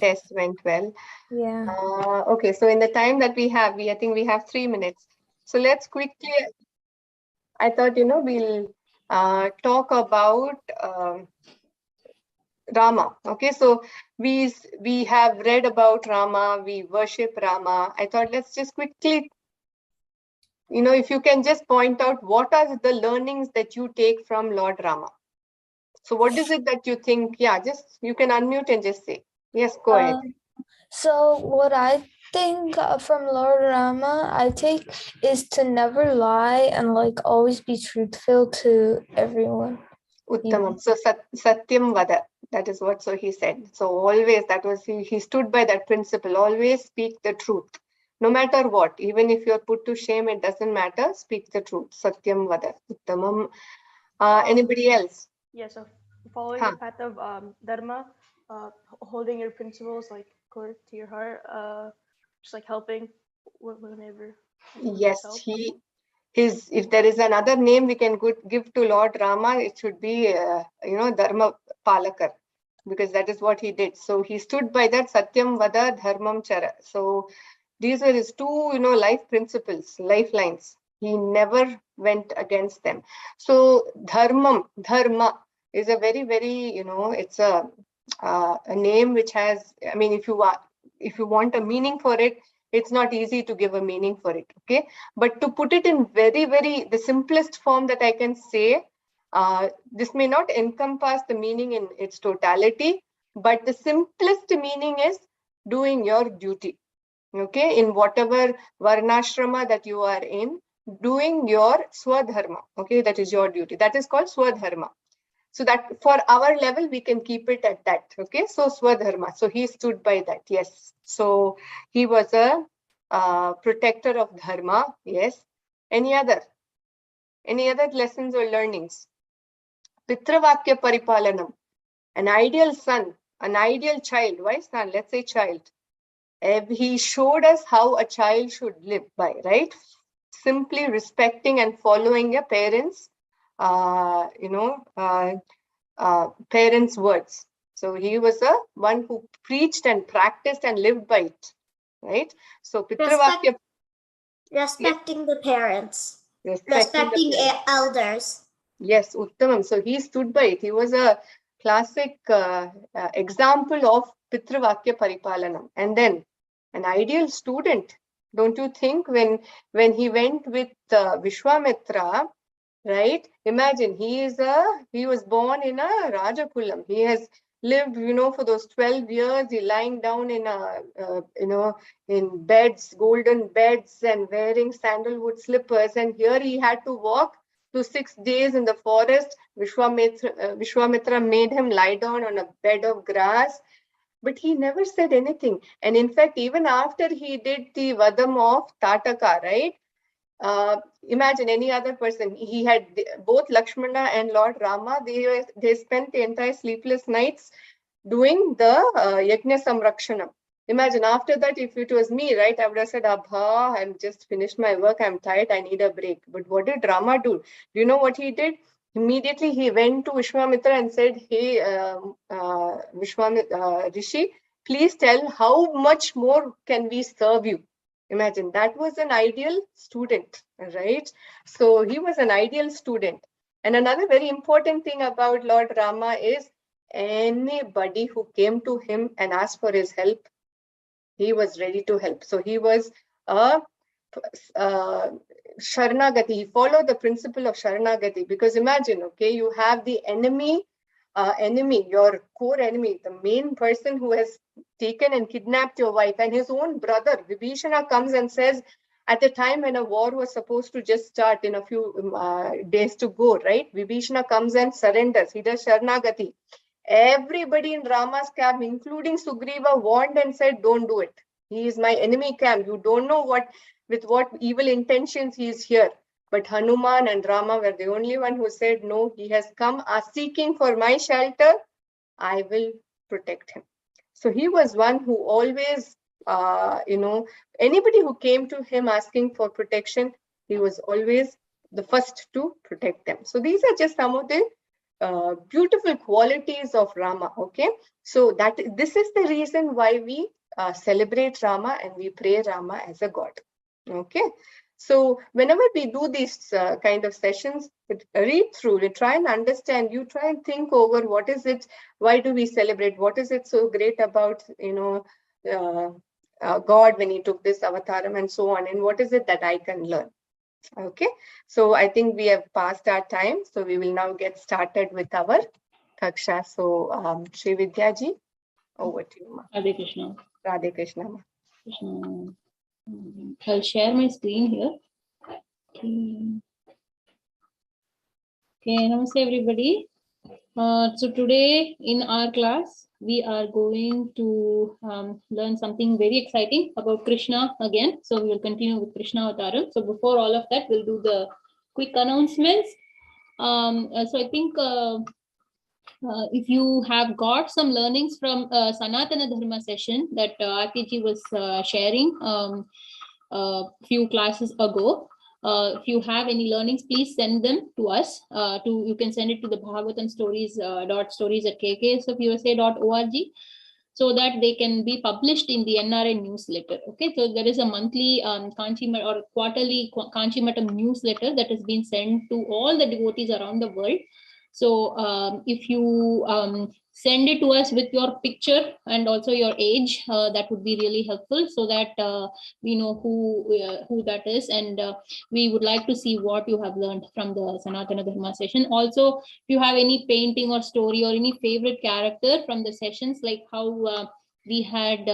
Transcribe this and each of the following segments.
test went well. Yeah. Okay, so in the time that we have, I think we have 3 minutes. So let's quickly, I thought, we'll talk about Rama. Okay, so we have read about Rama, we worship Rama. I thought let's just quickly, if you can just point out what are the learnings that you take from Lord Rama. So what is it that you think? Yeah, just you can unmute and just say. Yes, go ahead. So what I think from Lord Rama, I take is to never lie and like always be truthful to everyone. Uttamam. So Satyam Vada. That is what he said. So always that was he stood by that principle. Always speak the truth. No matter what. Even if you're put to shame, it doesn't matter. Speak the truth. Satyam Vada. Uttamam. Anybody else? Yes, so following the path of Dharma, holding your principles like close to your heart, just like helping whenever. Yes, if there is another name we can give to Lord Rama, it should be, Dharma Palakar, because that is what he did. So he stood by that Satyam Vada Dharmam Chara. So these were his two, life principles, lifelines. He never went against them. So Dharma is a very, very, it's a name which has, I mean, if you want a meaning for it, it's not easy to give a meaning for it. Okay. But to put it in very, very, the simplest form that I can say, this may not encompass the meaning in its totality, but the simplest meaning is doing your duty. Okay, in whatever varnashrama that you are in, doing your swadharma. Okay, that is your duty. That is called swadharma. So that for our level, we can keep it at that. Okay, so swadharma. So he stood by that. Yes. So he was a protector of dharma. Yes. Any other lessons or learnings? Pitravakya paripalanam. An ideal son, an ideal child. Why son? Let's say child. He showed us how a child should live by, right? Simply respecting and following a parent's, parents' words. So he was the one who preached and practiced and lived by it, right? So Pitravakya. Respecting the parents. Respecting the elders. Yes, Uttamam. So he stood by it. He was a classic example of Pitravakya Paripalanam. And then an ideal student, don't you think, when he went with Vishwamitra, right? Imagine he was born in a Rajakulam. He has lived, for those 12 years, he lying down in in beds, golden beds, and wearing sandalwood slippers. And here he had to walk to 6 days in the forest. Vishwamitra made him lie down on a bed of grass. But he never said anything. And in fact, even after he did the Vadam of Tataka, right? Imagine any other person. He had both Lakshmana and Lord Rama. They spent the entire sleepless nights doing the Yajna Samrakshanam. Imagine after that, if it was me, right, I would have said, Abha, I'm just finished my work. I'm tired. I need a break. But what did Rama do? Do you know what he did? Immediately he went to Vishwamitra and said, hey, Vishwamitra, Rishi, please tell how much more can we serve you? Imagine, that was an ideal student, right? So he was an ideal student. And another very important thing about Lord Rama is anybody who came to him and asked for his help, he was ready to help. So he was a Sharanagati. He followed the principle of Sharanagati, because imagine, okay, you have the enemy, your core enemy, the main person who has taken and kidnapped your wife, and his own brother Vibhishana comes and says, at a time when a war was supposed to just start in a few days to go, right? Vibhishana comes and surrenders. He does Sharanagati. Everybody in Rama's camp, including Sugriva, warned and said, don't do it. He is my enemy camp. You don't know with what evil intentions he is here. But Hanuman and Rama were the only one who said, no, he has come seeking for my shelter. I will protect him. So he was one who always, anybody who came to him asking for protection, he was always the first to protect them. So these are just some of the beautiful qualities of Rama. Okay, so this is the reason why we celebrate Rama and we pray Rama as a god. Okay, so whenever we do these kind of sessions, read through it, try and understand. You try and think over what is it, why do we celebrate, what is it so great about, God when he took this avataram and so on, and what is it that I can learn. Okay, so I think we have passed our time, so we will now get started with our Kaksha. So Sri Vidyaji, over to you, ma. Radhe Krishna. Radhe Krishna, ma. I'll share my screen here. Okay, namaste everybody. So today in our class, we are going to learn something very exciting about Krishna again. So we will continue with Krishna Avataram. So before all of that, we'll do the quick announcements. So I think if you have got some learnings from Sanatana Dharma session that RTG was sharing a few classes ago, if you have any learnings, please send them to us. You can send it to the Bhagavatam stories@kksusa.org, so that they can be published in the NRI newsletter. Okay, so there is a monthly or quarterly Kanchi Matam newsletter that has been sent to all the devotees around the world. So if you send it to us with your picture and also your age, that would be really helpful, so that we know who that is, and we would like to see what you have learned from the Sanatana Dharma session. Also, if you have any painting or story or any favorite character from the sessions, like how we had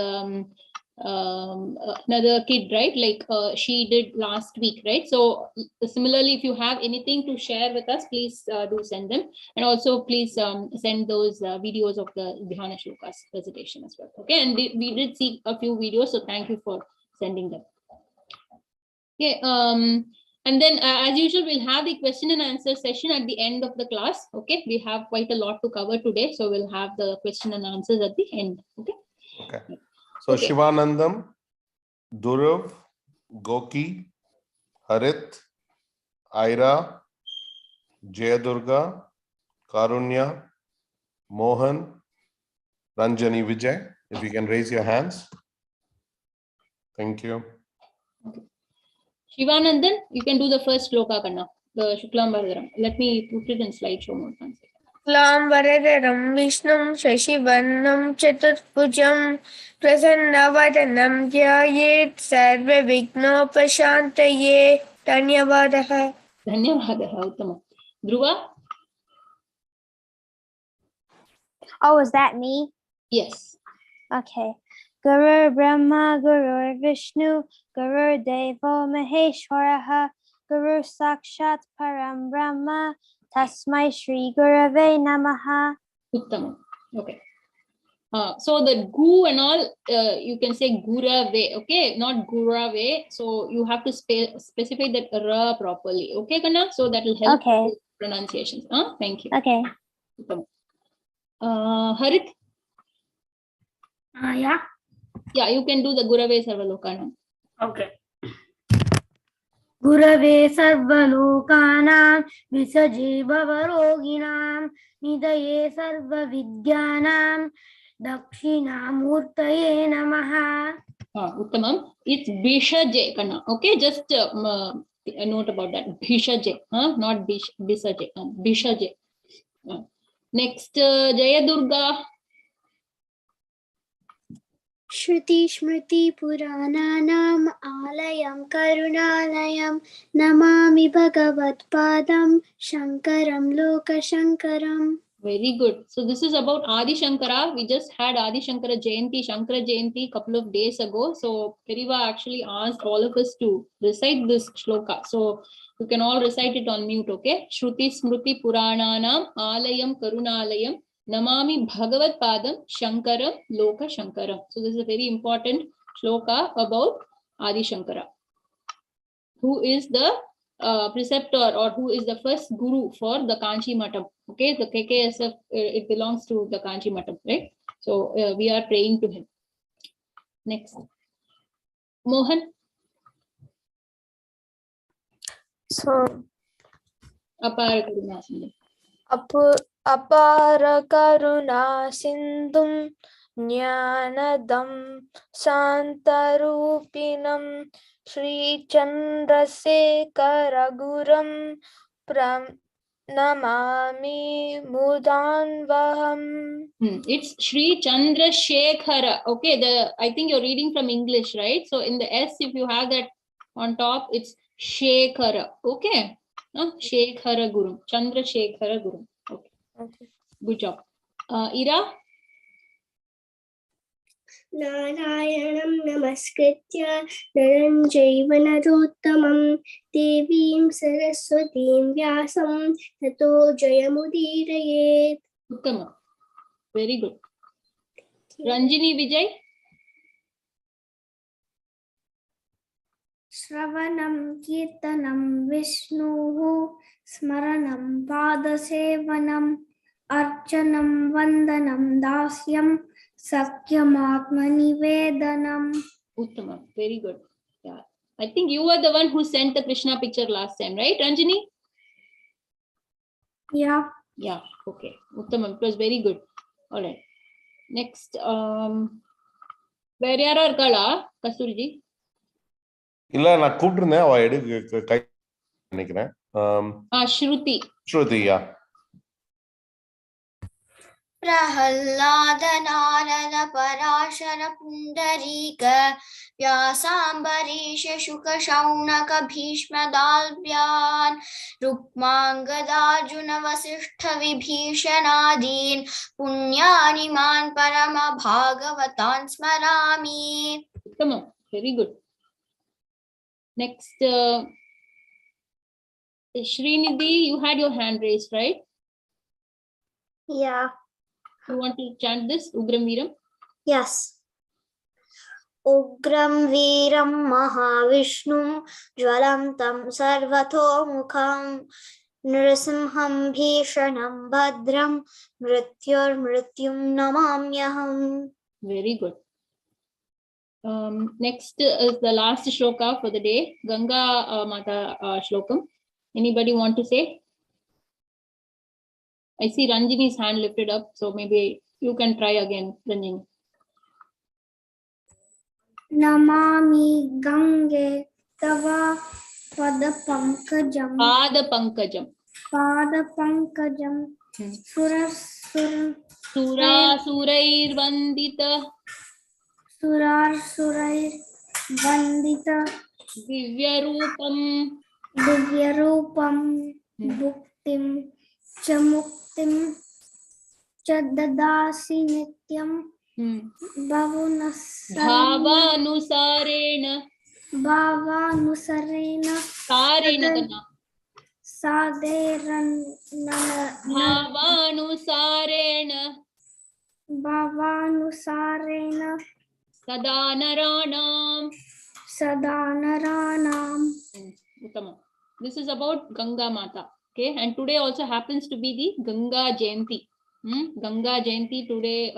another kid, right? Like she did last week, right? So similarly, if you have anything to share with us, please do send them. And also please send those videos of the Dhyana Shlokas presentation as well. Okay, and we did see a few videos, so thank you for sending them. Okay, and then as usual, we'll have the question and answer session at the end of the class. Okay, we have quite a lot to cover today, so we'll have the question and answers at the end. Okay. Okay. So okay. Shivanandam, Dhruv, Goki, Harit, Aira, Jayadurga, Karunya, Mohan, Ranjani, Vijay. If you can raise your hands. Thank you. Okay. Shivanandan, you can do the first shloka, Kanna, the Shuklam Varadaram. Let me put it in slideshow mode. Shuklam Varadaram Vishnum Shashivarnam Chaturbhujam Prasanna Jayet Sarva Vignopashantaye. Dhanyavadaha. Dhanyavadaha, Uttama. Dhruva? Oh, is that me? Yes. Okay. Guru Brahma, Guru Vishnu, Guru Devo Maheshwaraha, Guru Sakshat Param Brahma, Tasmai Shri Gurave Namaha. Uttama. Okay. So the gu and all, you can say gurave, okay, not gurave. So you have to specify that ra properly, okay, Kanna? So that will help with pronunciations. Thank you. Okay. Harit? Yeah. Yeah, you can do the Gurave Sarvalokanam. Okay. Gurave Sarvalokanam Visaje Bhavaroginam Nidaye Sarva Vidyanam Dakshinamurtaye Namaha. Uttamam. It's Bishaje, Kanna. Okay, just a note about that. Bishaje, not Bisaje. Bishaje. Next, Jayadurga. Shruti Smriti Purananam Alayam Karunalayam Namami Bhagavat Padam Shankaram Loka Shankaram. Very good. So this is about Adi Shankara. We just had Adi Shankara Jayanti, Shankara Jayanti a couple of days ago. So Periva actually asked all of us to recite this shloka. So you can all recite it on mute, okay? Shruti Smriti Purananam Alayam Karunalayam Namami Bhagavat Padam Shankaram Loka Shankaram. So this is a very important shloka about Adi Shankara, who is the preceptor, or who is the first guru for the Kanchi Matam. Okay, the KKSF, it belongs to the Kanchi Matam, right? So we are praying to him. Next. Mohan? So, Apara Karunasindhu. Apara karuna sindhum jnanadam santarupinam Shri Chandrasekhara Guram Pranamami Mudanvaham. It's Shri Chandrasekhara. Okay, I think you're reading from English, right? So in the S, if you have that on top, it's Shekhara. Okay, Shekhara Guru, Chandrasekhara Guru. Okay, good job. Ira. नारायणं नमस्कृत्य नरं चैव नरोत्तमं देवीं सरस्वतीं व्यासं ततो जयमुदीरयेत्. Uttama. Very good. Ranjini Vijay. श्रवणं कीर्तनं विष्णुः स्मरणं पादसेवनम् अर्चनं वन्दनं दास्यं सख्यमात्मनिवेदनम्. Uttama. Very good. Yeah. I think you were the one who sent the Krishna picture last time, right, Ranjini? Yeah. Yeah. Okay. Uttama. It was very good. All right. Next. Where are Kala? Kasurji? இல்ல நான் கூப்பிட்டிருந்தேன் அவ எடுக்க கை நினைக்கிறேன். Shruti. Shruti, yeah. प्रहल्लाद Narad Parashar Pundarik व्यासाम्बरीश शुक शौनक भीष्मदाल्व्यान् रुक्माङ्गदार्जुन वसिष्ठ विभीषणादीन् पुण्यानि मान् परम भागवतान् स्मरामि. Come on. Very good. Next, Srinidhi, you had your hand raised, right? Yeah. You want to chant this, Ugram Veeram? Yes. Ugram Veeram Mahavishnum Jwalantam Sarvatomukham Nrisimham Bhishanam Bhadram Mrityor Mrityum Namamyaham. Very good. Next is the last shloka for the day, Ganga Mata Shlokam. Anybody want to say? I see Ranjini's hand lifted up, so maybe you can try again, Ranjini. Namami Gange Tava Pada Pankajam. Pada Pankajam. Pada Pankajam. Sura Surair Vandita. Surar Surair Vandita. Divya Rupam. Divya Rupam. Bhuktim Chamuktim Chadadasi Nityam. Bhavanusarena. Bhavanusarena. Bhavanusarena. Sadanaranam. Uttama. This is about Ganga Mata. Okay, and today also happens to be the Ganga Jayanti. Ganga Jayanti today.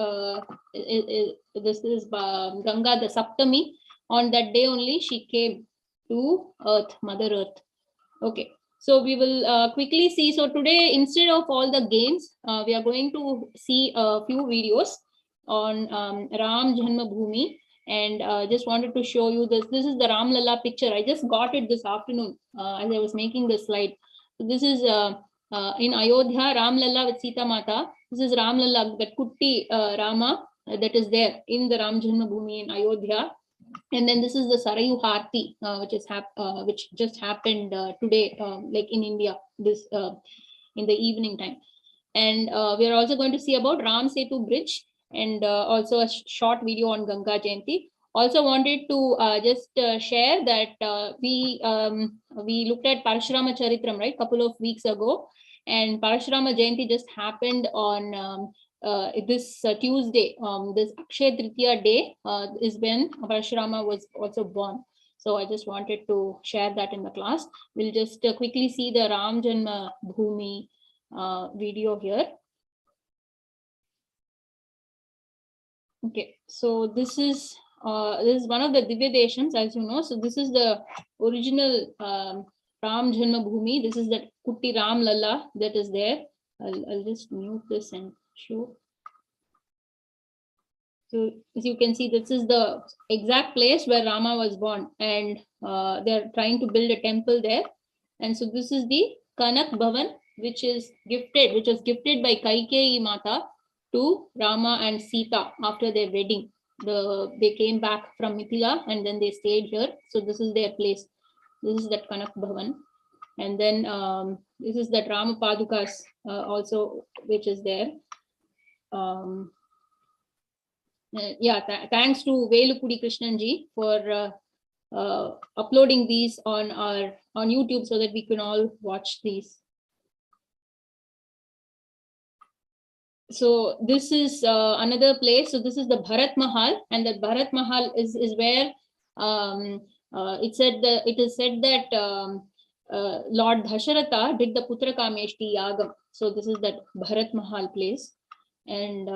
This is Ganga the Saptami. On that day only she came to Earth, Mother Earth. Okay, so we will quickly see. So today, instead of all the games, we are going to see a few videos on Ram Janma Bhoomi. And just wanted to show you this. This is the Ram Lalla picture. I just got it this afternoon as I was making the slide. So this is in Ayodhya, Ram Lalla with Sita Mata. This is Ram Lalla, that Kutti Rama that is there in the Ram Janma Bhoomi in Ayodhya. And then this is the Sarayu Harti, which just happened today, like in India, this in the evening time. And we are also going to see about Ram Setu Bridge, and also a short video on Ganga Jayanti. Also wanted to just share that we looked at Parashurama Charitram, right, couple of weeks ago, and Parashurama Jayanti just happened on this Tuesday. This Akshaya Tritiya day is when Parashurama was also born. So I just wanted to share that in the class. We'll just quickly see the Ram Janma Bhoomi video here. Okay, so this is one of the Divya Deshams, as you know. So this is the original Ram Janma Bhoomi. This is the Kutti Ram Lalla that is there. I'll just mute this and show. So as you can see, this is the exact place where Rama was born, and they're trying to build a temple there. And so this is the Kanak Bhavan, which was gifted by Kaikeyi Mata to Rama and Sita after their wedding. They came back from Mithila and then they stayed here. So this is their place. This is that Kanak Bhavan. And then this is that Rama Padukas also, which is there. Thanks to Velupudi Krishnanji for uploading these on YouTube so that we can all watch these. So this is another place. So this is the Bharat Mahal, and the Bharat Mahal is where it is said that Lord Dasharatha did the Putra Kameshti Yagam. So this is that Bharat Mahal place, and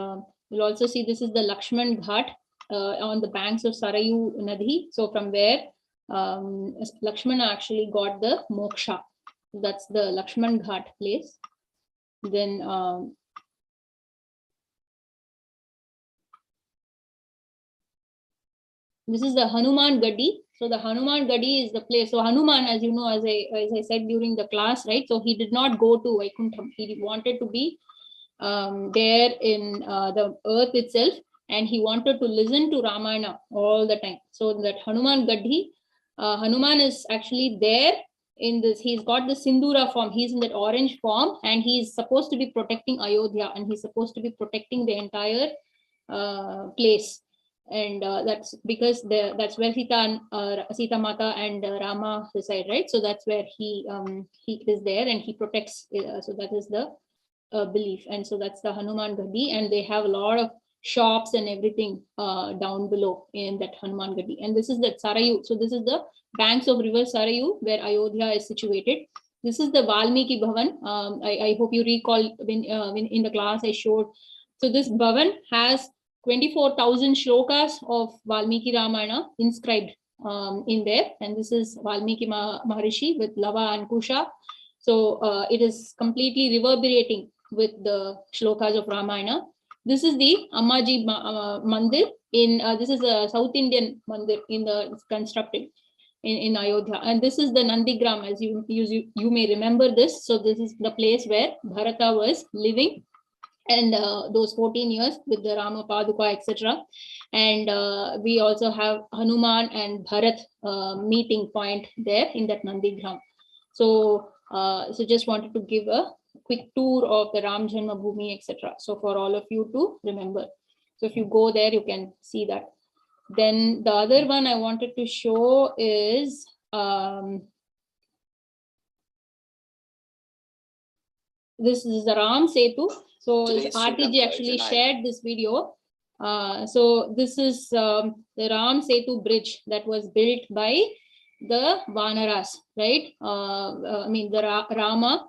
you'll also see this is the Lakshman Ghat on the banks of Sarayu Nadi. So from where Lakshmana actually got the moksha. That's the Lakshman Ghat place. Then this is the Hanuman Gadi. So the Hanuman Gadi is the place. So Hanuman, as you know, as I said during the class, right? So he did not go to Vaikuntham. He wanted to be there in the earth itself, and he wanted to listen to Ramayana all the time. So that Hanuman Gadi, Hanuman is actually there in this. He's got the Sindura form. He's in that orange form, and he's supposed to be protecting Ayodhya, and he's supposed to be protecting the entire place. And that's because that's where Sita Mata and Rama reside, right? So that's where he is there, and he protects. So that is the belief, and so that's the Hanuman Gadi, and they have a lot of shops and everything down below in that Hanuman Gadi. And this is the Sarayu. So this is the banks of river Sarayu where Ayodhya is situated. This is the Valmiki Bhavan. I hope you recall when in the class I showed. So this Bhavan has 24,000 shlokas of Valmiki Ramayana inscribed in there, and this is Valmiki Maharishi with Lava and Kusha. So it is completely reverberating with the shlokas of Ramayana. This is the Ammaji Mandir in this is a South Indian Mandir it's constructed in Ayodhya, and this is the Nandigram, as you may remember this. So this is the place where Bharata was living, and those 14 years with the Rama Paduka, etc. And we also have Hanuman and Bharat meeting point there in that Nandigram. So just wanted to give a quick tour of the Ram Janma Bhoomi, etc. So for all of you to remember. So if you go there, you can see that. Then the other one I wanted to show is this is the Ram Setu. So RTG actually shared this video. So this is the Ram Setu Bridge that was built by the Vanaras, right? I mean the Rama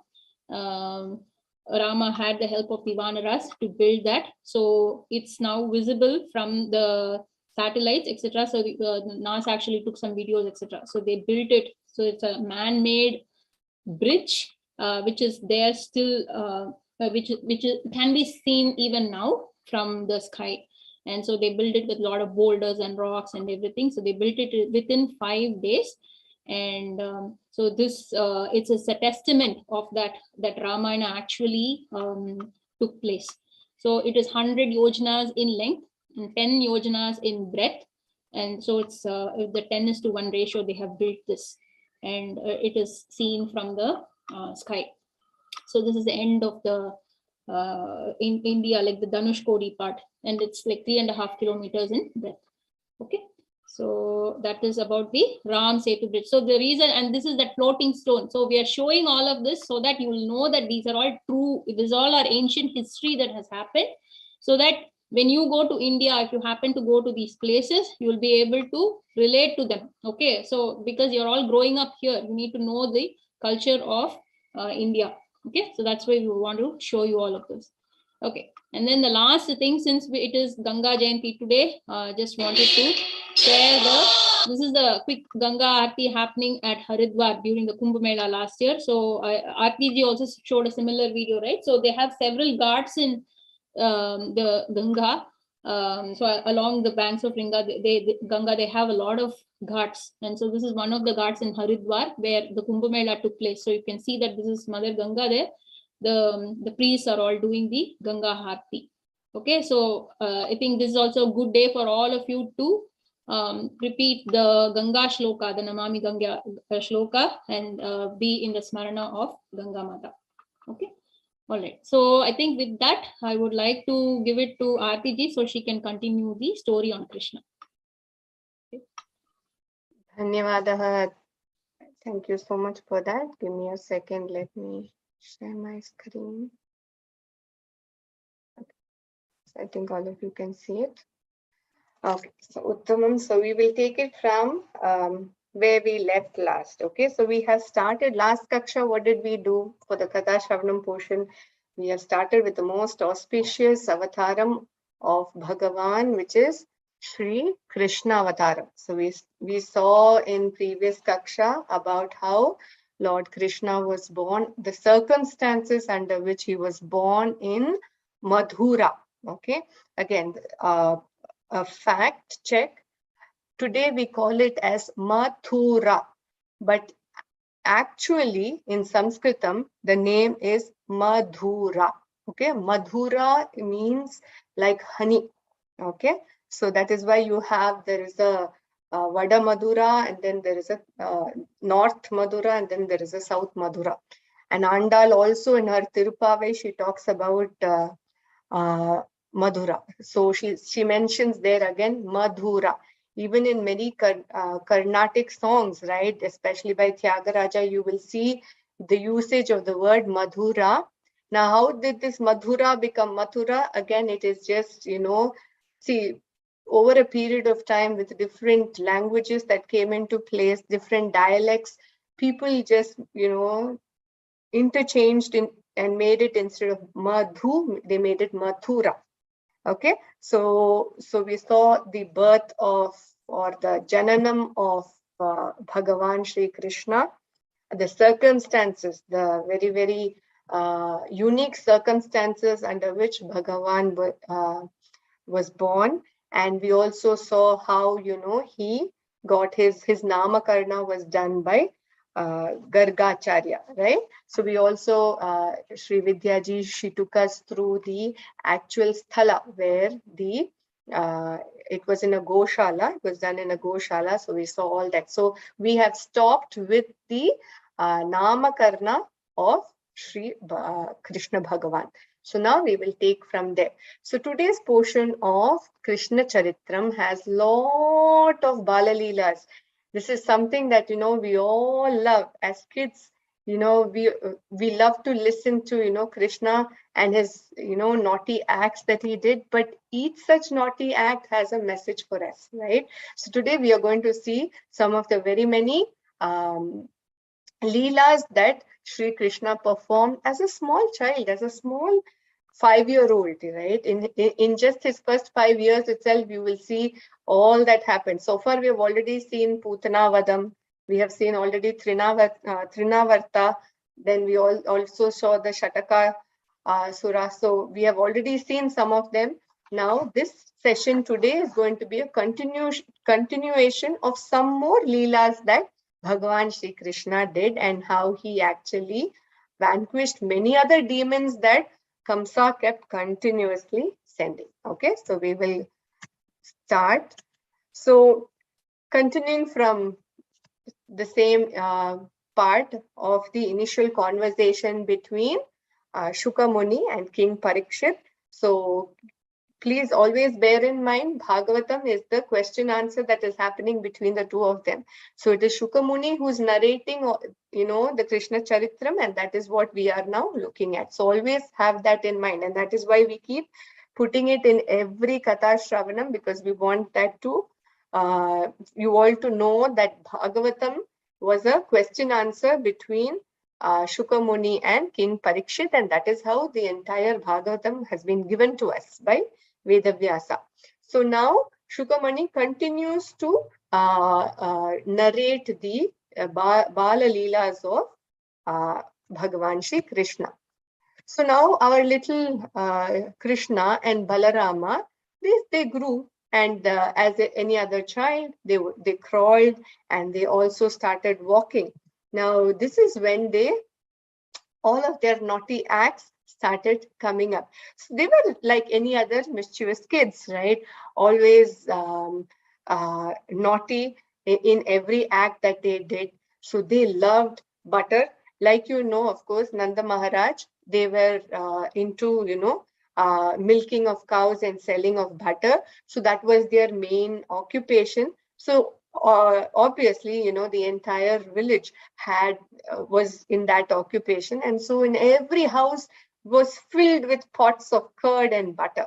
had the help of the Vanaras to build that. So it's now visible from the satellites, etc. So NASA actually took some videos, etc. So they built it. So it's a man-made bridge, which is there still, which can be seen even now from the sky. And so they built it with a lot of boulders and rocks and everything. So they built it within 5 days. And so this it's a testament of that Ramayana actually took place. So it is 100 yojanas in length and 10 yojanas in breadth. And so it's if the 10:1 ratio, they have built this, and it is seen from the sky. So this is the end of the in India, like the Dhanushkodi part, and it's like 3.5 kilometers in breadth. Okay, so that is about the Ram Setu Bridge. So the reason, and this is that floating stone. So we are showing all of this so that you will know that these are all true. It is all our ancient history that has happened, so that when you go to India, if you happen to go to these places, you will be able to relate to them. Okay, so because you're all growing up here, you need to know the culture of India. Okay, so that's why we want to show you all of this. Okay, and then the last thing, since it is Ganga Jayanti today, just wanted to share the this is the quick Ganga Aarti happening at Haridwar during the Kumbh Mela last year. So Aarti ji also showed a similar video, right? So they have several ghats in the Ganga. So along the banks of Ganga, they have a lot of ghats, and so this is one of the ghats in Haridwar where the Kumbh Mela took place. So you can see that this is Mother Ganga there. The priests are all doing the Ganga Aarti. Okay, so I think this is also a good day for all of you to repeat the Ganga Shloka, the Namami Ganga Shloka, and be in the Smarana of Ganga Mata. Okay. All right. So I think with that, I would like to give it to Aarti ji so she can continue the story on Krishna. Okay. Dhanyavadaha. Thank you so much for that. Give me a second. Let me share my screen. Okay. So I think all of you can see it. Okay. So Uttamam. So we will take it from where we left last. Okay, so we have started last Kaksha. What did we do for the Katha Shravanam portion? We have started with the most auspicious avataram of Bhagavan, which is Shri Krishna Avataram. So we saw in previous Kaksha about how Lord Krishna was born, the circumstances under which he was born in Madhura. Okay, again, a fact check. Today we call it as Mathura, but actually in Sanskritam the name is Madhura. Okay, Madhura means like honey. Okay, so that is why there is a Vada Madhura, and then there is a North Madhura, and then there is a South Madhura. And Andal also in her Tirupavai she talks about Madhura. So she mentions there again Madhura. Even in many Carnatic songs, right, especially by Tyagaraja, you will see the usage of the word Madhura. Now, how did this Madhura become Mathura? Again, it is just, see, over a period of time with different languages that came into place, different dialects, people just, interchanged and made it, instead of Madhu, they made it Mathura. Okay, so we saw the birth of, or the Jananam of Bhagavan Shri Krishna, the circumstances, the very, very unique circumstances under which Bhagavan was born. And we also saw how, he got his Namakarna was done by Gargacharya, right? So we also, Sri Vidyaji, she took us through the actual sthala where it was in a Goshala, it was done in a Goshala. So we saw all that. So we have stopped with the Namakarna of Sri Krishna Bhagavan. So now we will take from there. So today's portion of Krishna Charitram has lot of Bala Leelas. This is something that, we all love as kids. We love to listen to, Krishna and his, naughty acts that he did. But each such naughty act has a message for us, right? So today we are going to see some of the very many Leelas that Sri Krishna performed as a small child, as a small 5-year-old, right? In just his first 5 years itself, you will see all that happened. So far, we have already seen Putana Vadam. We have seen already Trinavarta. Then we also saw the Shataka Sura. So we have already seen some of them. Now, this session today is going to be a continuation of some more Leelas that Bhagavan Shri Krishna did, and how he actually vanquished many other demons that Kamsa kept continuously sending. Okay, so we will start. So continuing from the same part of the initial conversation between Shuka Muni and King Parikshit. So please always bear in mind, Bhagavatam is the question answer that is happening between the two of them. So it is Shuka Muni who's narrating, the Krishna Charitram, and that is what we are now looking at. So always have that in mind, and that is why we keep putting it in every Katha Shravanam, because we want that to, you all to know that Bhagavatam was a question answer between Shuka Muni and King Parikshit, and that is how the entire Bhagavatam has been given to us by Vedavyasa. So now Shukamani continues to narrate the Bala Leelas of Bhagavan Shri Krishna. So now our little Krishna and Balarama, they grew, and as any other child, they crawled and they also started walking. Now this is when all of their naughty acts started coming up. So they were like any other mischievous kids, right? Always naughty in every act that they did. So they loved butter. Like of course, Nanda Maharaj, they were into, milking of cows and selling of butter. So that was their main occupation. So obviously, the entire village was in that occupation. And so in every house was filled with pots of curd and butter.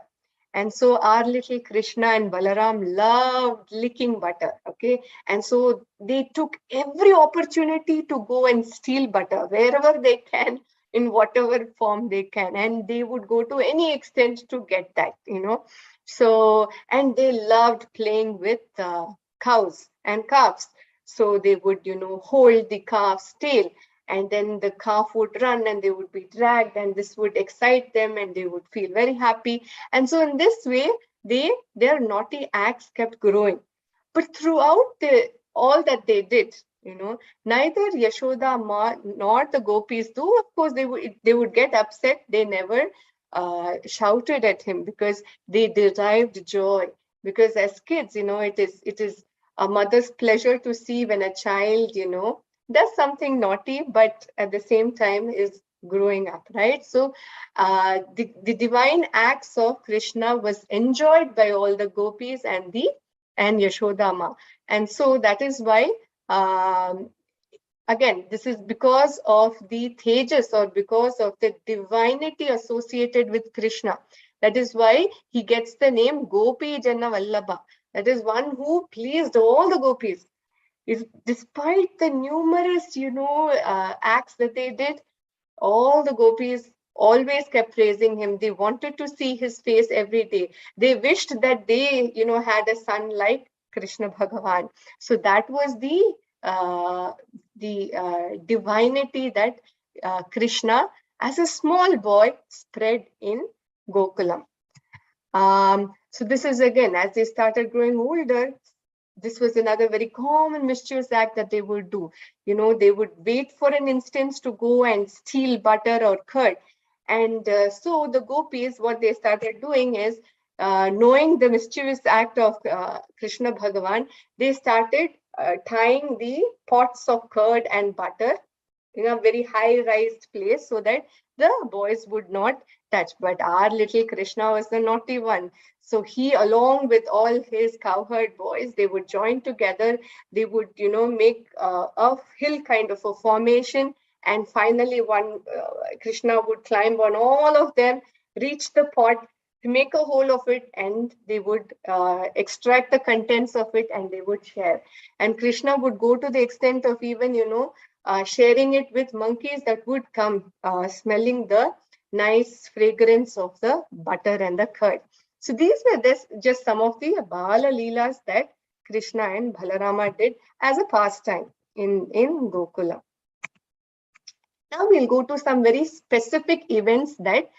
And so our little Krishna and Balaram loved licking butter, okay? And so they took every opportunity to go and steal butter wherever they can, in whatever form they can. And they would go to any extent to get that, So, and they loved playing with cows and calves. So they would, hold the calf's tail, and then the calf would run and they would be dragged, and this would excite them and they would feel very happy. And so in this way, their naughty acts kept growing. But throughout all that they did, neither Yashoda Ma nor the gopis, though of course they would get upset, they never shouted at him, because they derived joy. Because as kids, it is a mother's pleasure to see when a child, does something naughty, but at the same time is growing up, right? So the divine acts of Krishna was enjoyed by all the gopis and Yashoda Ma. And so that is why, again, this is because of the tejas, or because of the divinity associated with Krishna. That is why he gets the name Gopi Jana Vallabha. That is one who pleased all the gopis. Despite the numerous, acts that they did, all the gopis always kept praising him. They wanted to see his face every day. They wished that they, had a son like Krishna Bhagavan. So that was the divinity that Krishna, as a small boy, spread in Gokulam. So this is, again, as they started growing older, this was another very common mischievous act that they would do. They would wait for an instance to go and steal butter or curd. And so the gopis, what they started doing is, knowing the mischievous act of Krishna Bhagavan, they started tying the pots of curd and butter in a very high-raised place so that the boys would not touch. But our little Krishna was the naughty one. So he, along with all his cowherd boys, they would join together. They would, make a hill kind of a formation. And finally, Krishna would climb on all of them, reach the pot, make a hole of it, and they would extract the contents of it and they would share. And Krishna would go to the extent of even, sharing it with monkeys that would come smelling the nice fragrance of the butter and the curd. So these were just some of the Bala Leelas that Krishna and Balarama did as a pastime in Gokula. Now we'll go to some very specific events that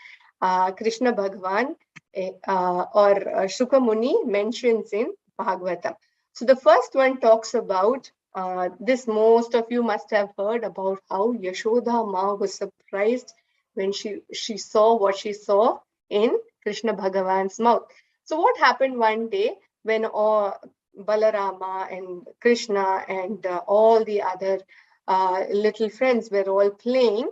Krishna Bhagavan or Shuka Muni mentions in Bhagavata. So the first one talks about this. Most of you must have heard about how Yashoda Ma was surprised when she saw what she saw in Krishna Bhagavan's mouth. So what happened one day when Balarama and Krishna and all the other little friends were all playing,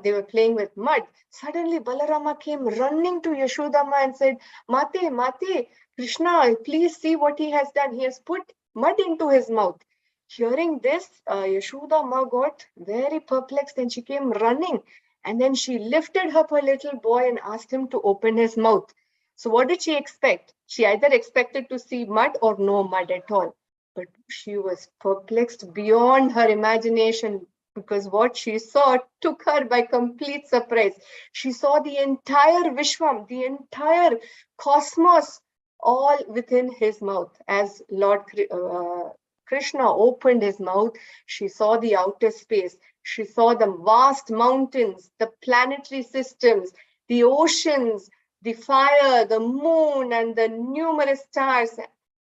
they were playing with mud. Suddenly Balarama came running to Yashoda Ma and said, Mate, Mate, Krishna, please see what he has done. He has put mud into his mouth. Hearing this, Yashoda Ma got very perplexed and she came running. And then she lifted up her little boy and asked him to open his mouth. So what did she expect? She either expected to see mud or no mud at all. But she was perplexed beyond her imagination, because what she saw took her by complete surprise. She saw the entire Vishwam, the entire cosmos all within his mouth. As Lord Krishna opened his mouth, she saw the outer space. She saw the vast mountains, the planetary systems, the oceans, the fire, the moon, and the numerous stars.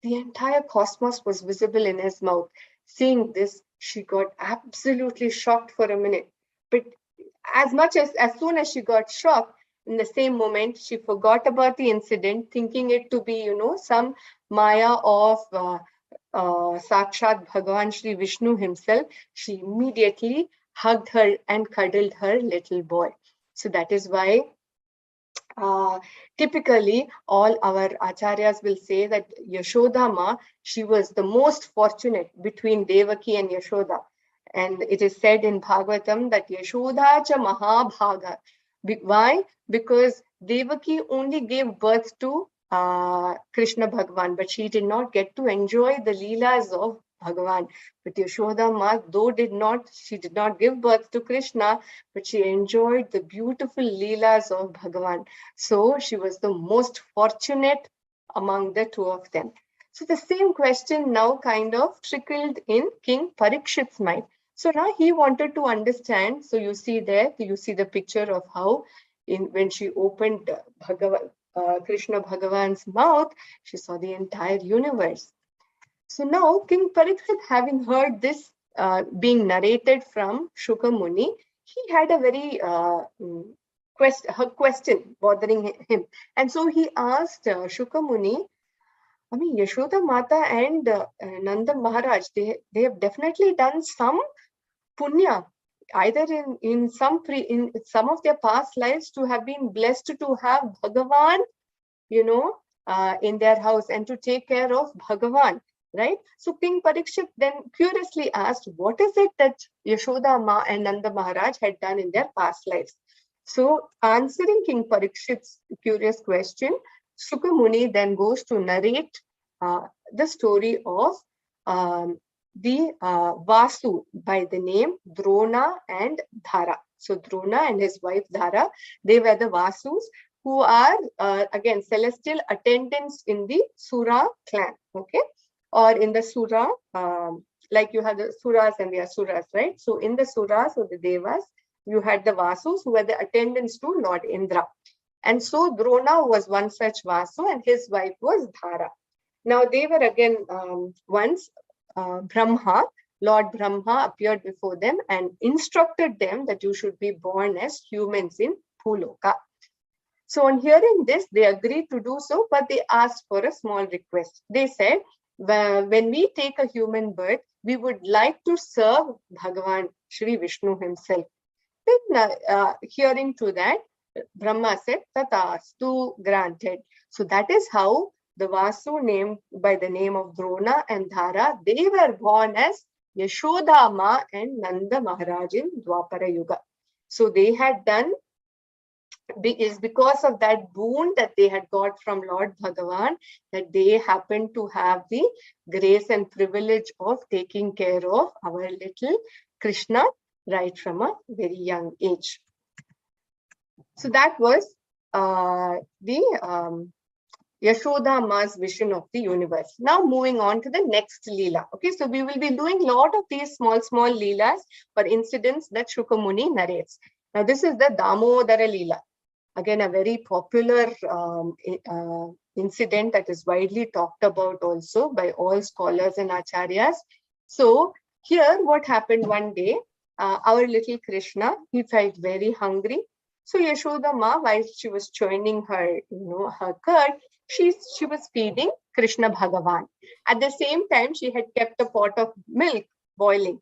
The entire cosmos was visible in his mouth. Seeing this, she got absolutely shocked for a minute. But as soon as she got shocked, in the same moment, she forgot about the incident, thinking it to be, some Maya of Sakshat Bhagavan Shri Vishnu himself. She immediately hugged her and cuddled her little boy. So that is why typically all our acharyas will say that Yashoda Ma, she was the most fortunate between Devaki and Yashoda. And it is said in Bhagavatam that Yashoda cha Mahabhaga. Why? Because Devaki only gave birth to Krishna Bhagavan, but she did not get to enjoy the Leelas of Bhagavan. But Yashoda Ma, she did not give birth to Krishna, but she enjoyed the beautiful Leelas of Bhagavan. So she was the most fortunate among the two of them. So the same question now kind of trickled in King Parikshit's mind. So now he wanted to understand. So you see the picture of how when she opened Krishna Bhagavan's mouth, she saw the entire universe. So now King Parikshit, having heard this being narrated from Shuka Muni, he had a very question bothering him. And so he asked Shuka Muni, Yashoda Mata and Nanda Maharaj, they have definitely done some punya, either in some of their past lives, to have been blessed to have Bhagavan, in their house and to take care of Bhagavan, right? So King Parikshit then curiously asked, what is it that Yashoda Ma and Nanda Maharaj had done in their past lives? So answering King Parikshit's curious question, Shuka Muni then goes to narrate the story of the Vasu by the name Drona and Dhara. So Drona and his wife Dhara, they were the Vasus who are again celestial attendants in the Sura clan, okay? Or in the Sura, like you have the Suras and the Asuras, right? So in the Suras or the Devas, you had the Vasus who were the attendants to Lord Indra. And so Drona was one such Vasu and his wife was Dhara. Now they were again once Brahma, Lord Brahma appeared before them and instructed them that you should be born as humans in Bhuloka. So on hearing this, they agreed to do so, but they asked for a small request. They said, when we take a human birth, we would like to serve Bhagavan Shri Vishnu himself. Then hearing to that, Brahma said, Tatastu, granted. So that is how the Vasu named by the name of Drona and Dhara, they were born as Yashoda Ma and Nanda Maharaj in Dwapara Yuga. So they had done, is because of that boon that they had got from Lord Bhagavan, that they happened to have the grace and privilege of taking care of our little Krishna right from a very young age. So that was the Yashoda Ma's vision of the universe. Now moving on to the next Leela. Okay, so we will be doing a lot of these small Leelas or incidents that Shuka Muni narrates. Now this is the Dhamodara Leela. Again, a very popular incident that is widely talked about also by all scholars and acharyas. So here what happened one day, our little Krishna, he felt very hungry. So Yashoda Ma, while she was churning her, her curd, she was feeding Krishna Bhagavan. At the same time, she had kept a pot of milk boiling.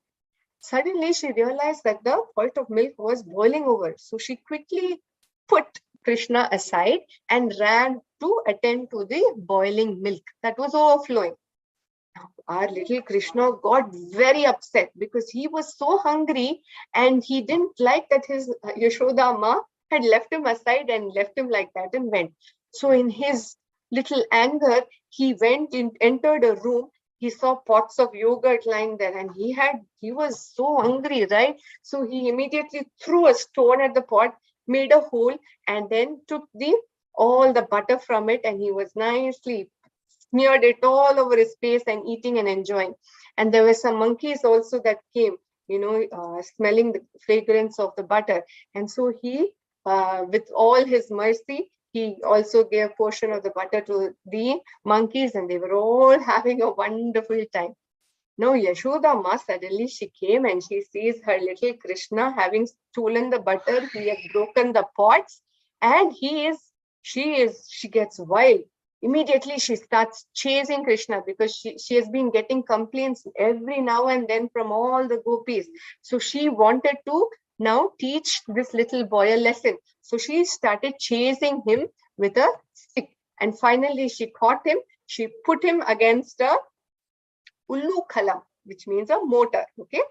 Suddenly, she realized that the pot of milk was boiling over. So she quickly put Krishna aside and ran to attend to the boiling milk that was overflowing. Now, our little Krishna got very upset because he was so hungry and he didn't like that his Yashoda Ma had left him aside and left him like that and went. So in his little anger, he entered a room. He saw pots of yogurt lying there and he was so hungry, right? So he immediately threw a stone at the pot, made a hole, and then took all the butter from it, and he was nicely smeared it all over his face and eating and enjoying. And there were some monkeys also that came, smelling the fragrance of the butter. And so he, with all his mercy, he also gave a portion of the butter to the monkeys, and they were all having a wonderful time. Now Yashoda Ma, suddenly she came and she sees her little Krishna having stolen the butter. He had broken the pots, and she gets wild. Immediately she starts chasing Krishna, because she has been getting complaints every now and then from all the gopis. So she wanted to now teach this little boy a lesson. So she started chasing him with a stick, and finally she caught him. She put him against a ullu khalam, which means a mortar. Okay,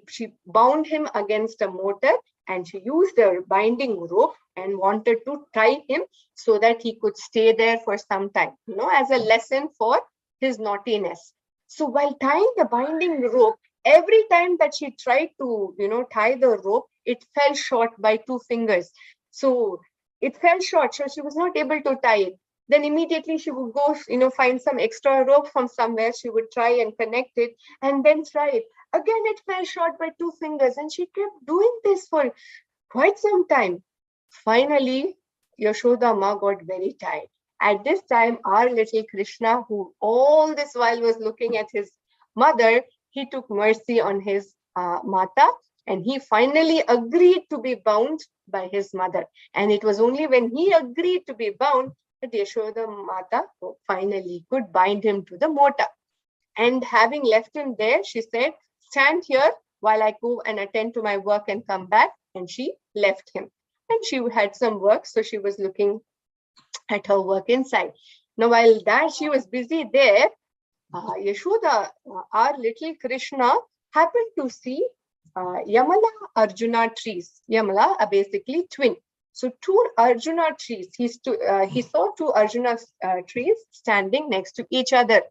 she bound him against a mortar, and she used a binding rope and wanted to tie him so that he could stay there for some time, as a lesson for his naughtiness. So while tying the binding rope, every time that she tried to, tie the rope, it fell short by 2 fingers. So it fell short, so she was not able to tie it. Then immediately she would go, find some extra rope from somewhere. She would try and connect it and then try it. Again, it fell short by 2 fingers, and she kept doing this for quite some time. Finally, Yashoda Ma got very tired. At this time, our little Krishna, who all this while was looking at his mother, he took mercy on his Mata, and he finally agreed to be bound by his mother. And it was only when he agreed to be bound that Yashoda Mata finally could bind him to the mortar. And having left him there, she said, "Stand here while I go and attend to my work and come back." And she left him. And she had some work, so she was looking at her work inside. Now, while that she was busy there, Yashoda, our little Krishna, happened to see Yamala Arjuna trees. Yamala are basically twin. So 2 Arjuna trees. He saw 2 Arjuna trees standing next to each other.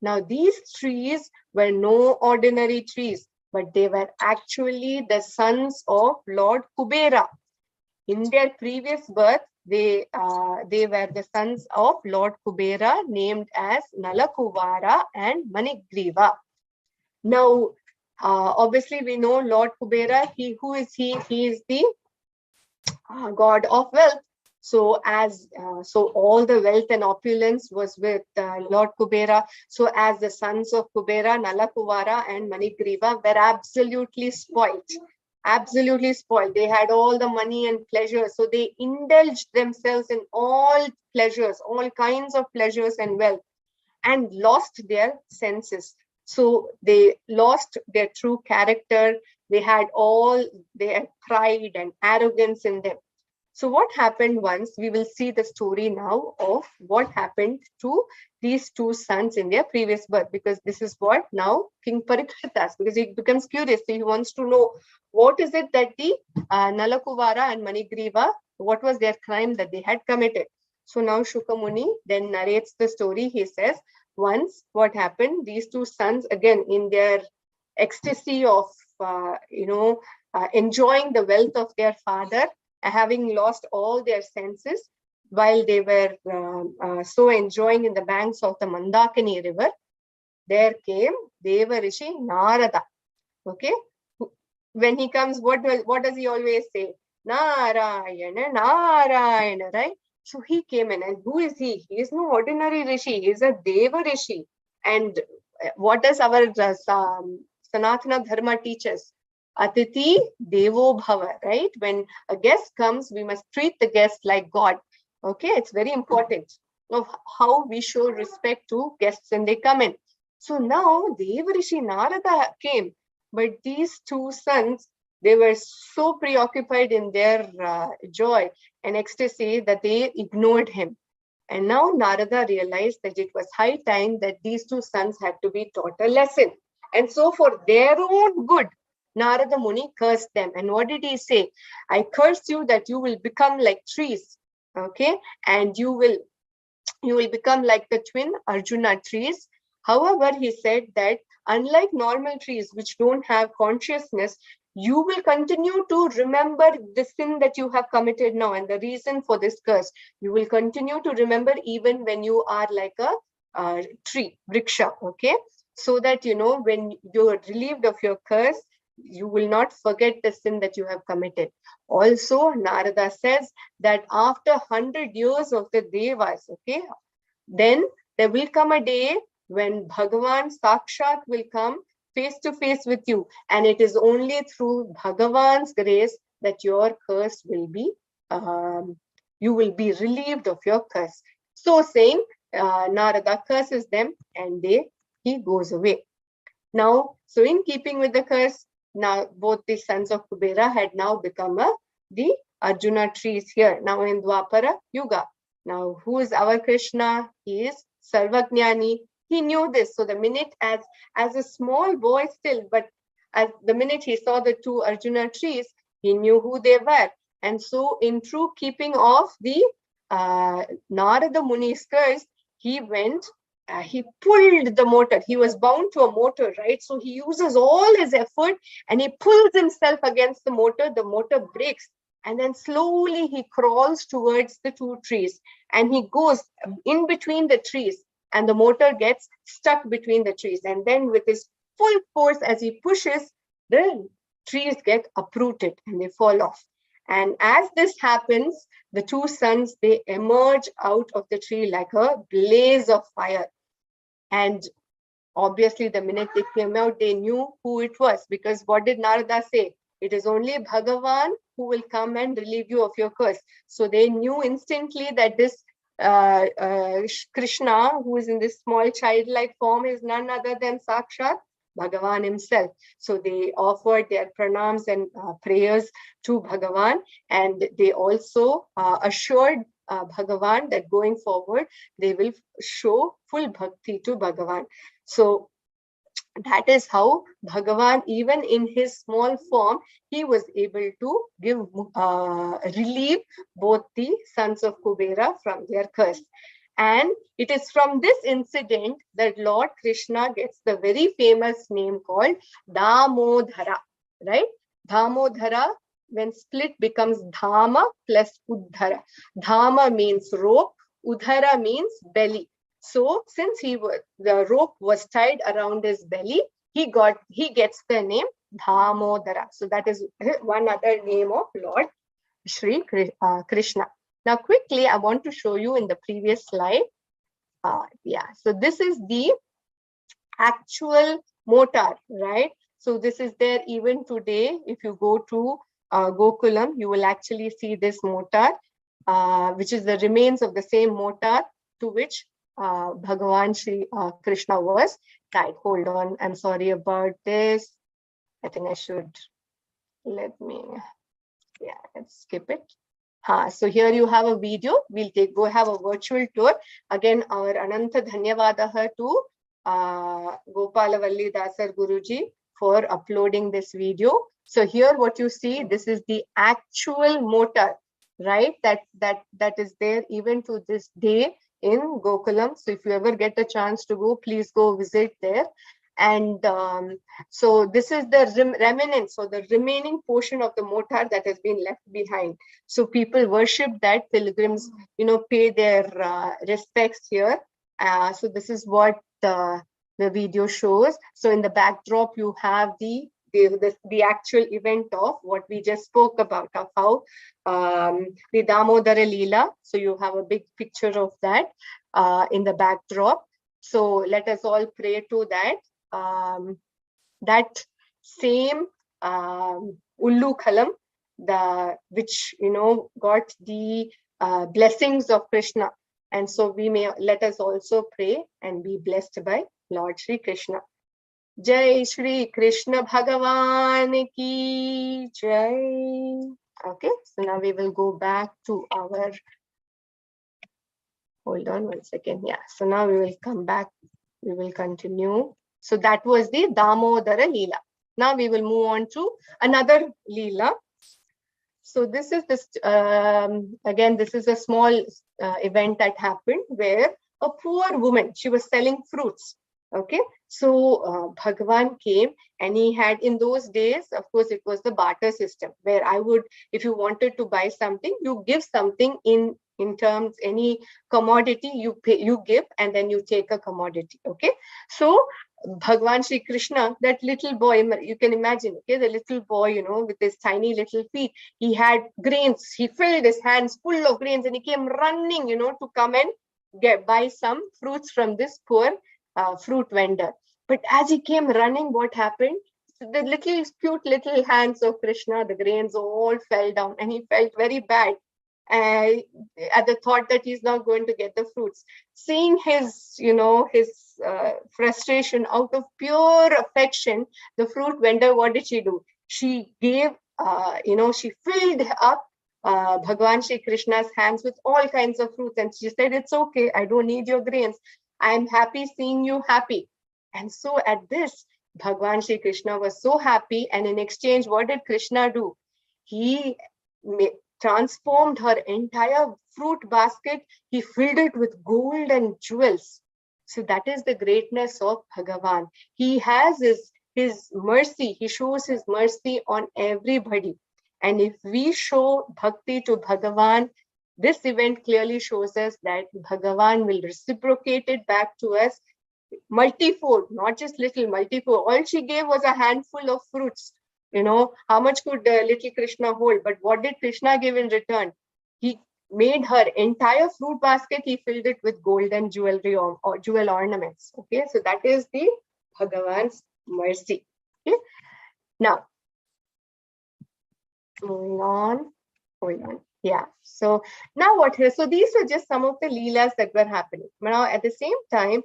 Now these trees were no ordinary trees, but they were actually the sons of Lord Kubera. In their previous birth, they were the sons of Lord Kubera, named as Nalakuvara and Manigriva. Now, obviously, we know Lord Kubera. Who is he? He is the god of wealth. So all the wealth and opulence was with Lord Kubera. So as the sons of Kubera, Nalakuvara and Manigriva were absolutely spoiled. Absolutely spoiled. They had all the money and pleasure. So they indulged themselves in all pleasures, all kinds of pleasures and wealth, and lost their senses. So they lost their true character. They had pride and arrogance in them. So what happened once, we will see the story now of what happened to these 2 sons in their previous birth, because this is what now King Parikshit asks, because he becomes curious. So he wants to know, what is it that the Nalakuvara and Manigriva, what was their crime that they had committed? So now Shuka Muni then narrates the story. He says, once what happened, these 2 sons, again in their ecstasy of enjoying the wealth of their father, having lost all their senses, while they were so enjoying in the banks of the Mandakini river, there came Deva Rishi Narada. Okay, when he comes, what does he always say? Narayana, Narayana, right? So he came in, and who is he? He is no ordinary Rishi. He is a Deva Rishi. And what does our Sanatana Dharma teach us? Atiti Devo Bhava, right? When a guest comes, we must treat the guest like God. Okay, it's very important of how we show respect to guests when they come in. So now Deva Rishi Narada came, but these 2 sons, they were so preoccupied in their joy and ecstasy that they ignored him. And now Narada realized that it was high time that these 2 sons had to be taught a lesson. And so for their own good, Narada Muni cursed them. And what did he say? I curse you that you will become like trees, okay? And you will become like the twin Arjuna trees. However, he said that unlike normal trees which don't have consciousness, you will continue to remember the sin that you have committed now, and the reason for this curse. You will continue to remember even when you are like tree, vriksha, okay? So that, you know, when you're relieved of your curse, you will not forget the sin that you have committed. Also, Narada says that after 100 years of the Devas, okay, then there will come a day when Bhagavan Sakshat will come face to face with you. And it is only through Bhagavan's grace that your curse will be, you will be relieved of your curse. So saying, Narada curses them and he goes away. Now, so in keeping with the curse, now both the sons of Kubera had now become the Arjuna trees here, now in Dwapara Yuga. Now, who is our Krishna? He is Sarvajnani. He knew this. So the minute as a small boy still, but as the minute he saw the two Arjuna trees, he knew who they were. And so in true keeping of the Narada Muni's curse, he went, he pulled the motor. He was bound to a motor, right? So he uses all his effort and he pulls himself against the motor. The motor breaks. And then slowly he crawls towards the two trees and he goes in between the trees and the motor gets stuck between the trees. And then with his full force, as he pushes, the trees get uprooted and they fall off. And as this happens, the two sons, they emerge out of the tree like a blaze of fire. And obviously, the minute they came out, they knew who it was, because what did Narada say? It is only Bhagavan who will come and relieve you of your curse. So they knew instantly that this Krishna, who is in this small childlike form, is none other than Sakshat Bhagavan himself. So they offered their pranams and prayers to Bhagavan, and they also assured Bhagavan that going forward, they will show full bhakti to Bhagavan. So that is how Bhagavan, even in his small form, he was able to give relieve both the sons of Kubera from their curse. And it is from this incident that Lord Krishna gets the very famous name called Dhamodara, right? Dhamodara, when split, becomes Dhama plus Uddhara. Dhama means rope, Uddhara means belly. So since the rope was tied around his belly, he gets the name Dhamodara. So that is one other name of Lord Shri Krishna. Now quickly, I want to show you in the previous slide. So this is the actual motor, right? So this is there even today. If you go to Gokulam, you will actually see this motor, which is the remains of the same motor to which Bhagavan Shri Krishna was tied. Hold on, I'm sorry about this. I think I should, let's skip it. So here you have a video. We'll go have a virtual tour. Again, our Ananta Dhanyavadaha to Gopalavalli Dasar Guruji for uploading this video. So here what you see, this is the actual motor, right? That is there even to this day in Gokulam. So if you ever get a chance to go, please go visit there. And so this is the remnants, so the remaining portion of the motor that has been left behind. So people worship that, pilgrims, pay their respects here. So this is what the video shows. So in the backdrop, you have the actual event of what we just spoke about, of how the Dhamodara Leela. So you have a big picture of that in the backdrop. So let us all pray to that. That same Ullu Khalam, which got the blessings of Krishna, and so let us also pray and be blessed by Lord Shri Krishna. Jai Shri Krishna Bhagavan ki Jai. Okay, so now we will go back to our. Hold on 1 second. Yeah, so now we will come back. We will continue. So that was the Dhamodara Leela. Now we will move on to another Leela. So this is again, this is a small event that happened where a poor woman, she was selling fruits. Okay, so Bhagavan came and he had, in those days, of course, it was the barter system where if you wanted to buy something, you give something in in terms, any commodity you pay, you give, and then you take a commodity. Okay, so Bhagwan Shri Krishna, that little boy, you can imagine, okay, the little boy, you know, with his tiny little feet, he had grains, he filled his hands full of grains, and he came running, you know, to come and buy some fruits from this poor fruit vendor. But as he came running, what happened? The little cute little hands of Krishna, the grains all fell down, and he felt very bad at the thought that he's not going to get the fruits. Seeing his, you know, his frustration, out of pure affection, the fruit vendor, what did she do? She gave, you know, she filled up Bhagwan Shri Krishna's hands with all kinds of fruits, and she said, "It's okay, I don't need your grains. I'm happy seeing you happy." And so at this, Bhagwan Shri Krishna was so happy, and in exchange, what did Krishna do? He transformed her entire fruit basket. He filled it with gold and jewels. So that is the greatness of Bhagavan. He has his mercy. He shows his mercy on everybody. And if we show bhakti to Bhagavan, this event clearly shows us that Bhagavan will reciprocate it back to us multifold, not just little, multifold. All she gave was a handful of fruits. You know, how much could little Krishna hold? But what did Krishna give in return? He made her entire fruit basket, he filled it with gold and jewelry or jewel ornaments. Okay, so that is the Bhagavan's mercy. Okay, now, moving on, hold on. Yeah, so now what here? So these were just some of the Leelas that were happening. Now, at the same time,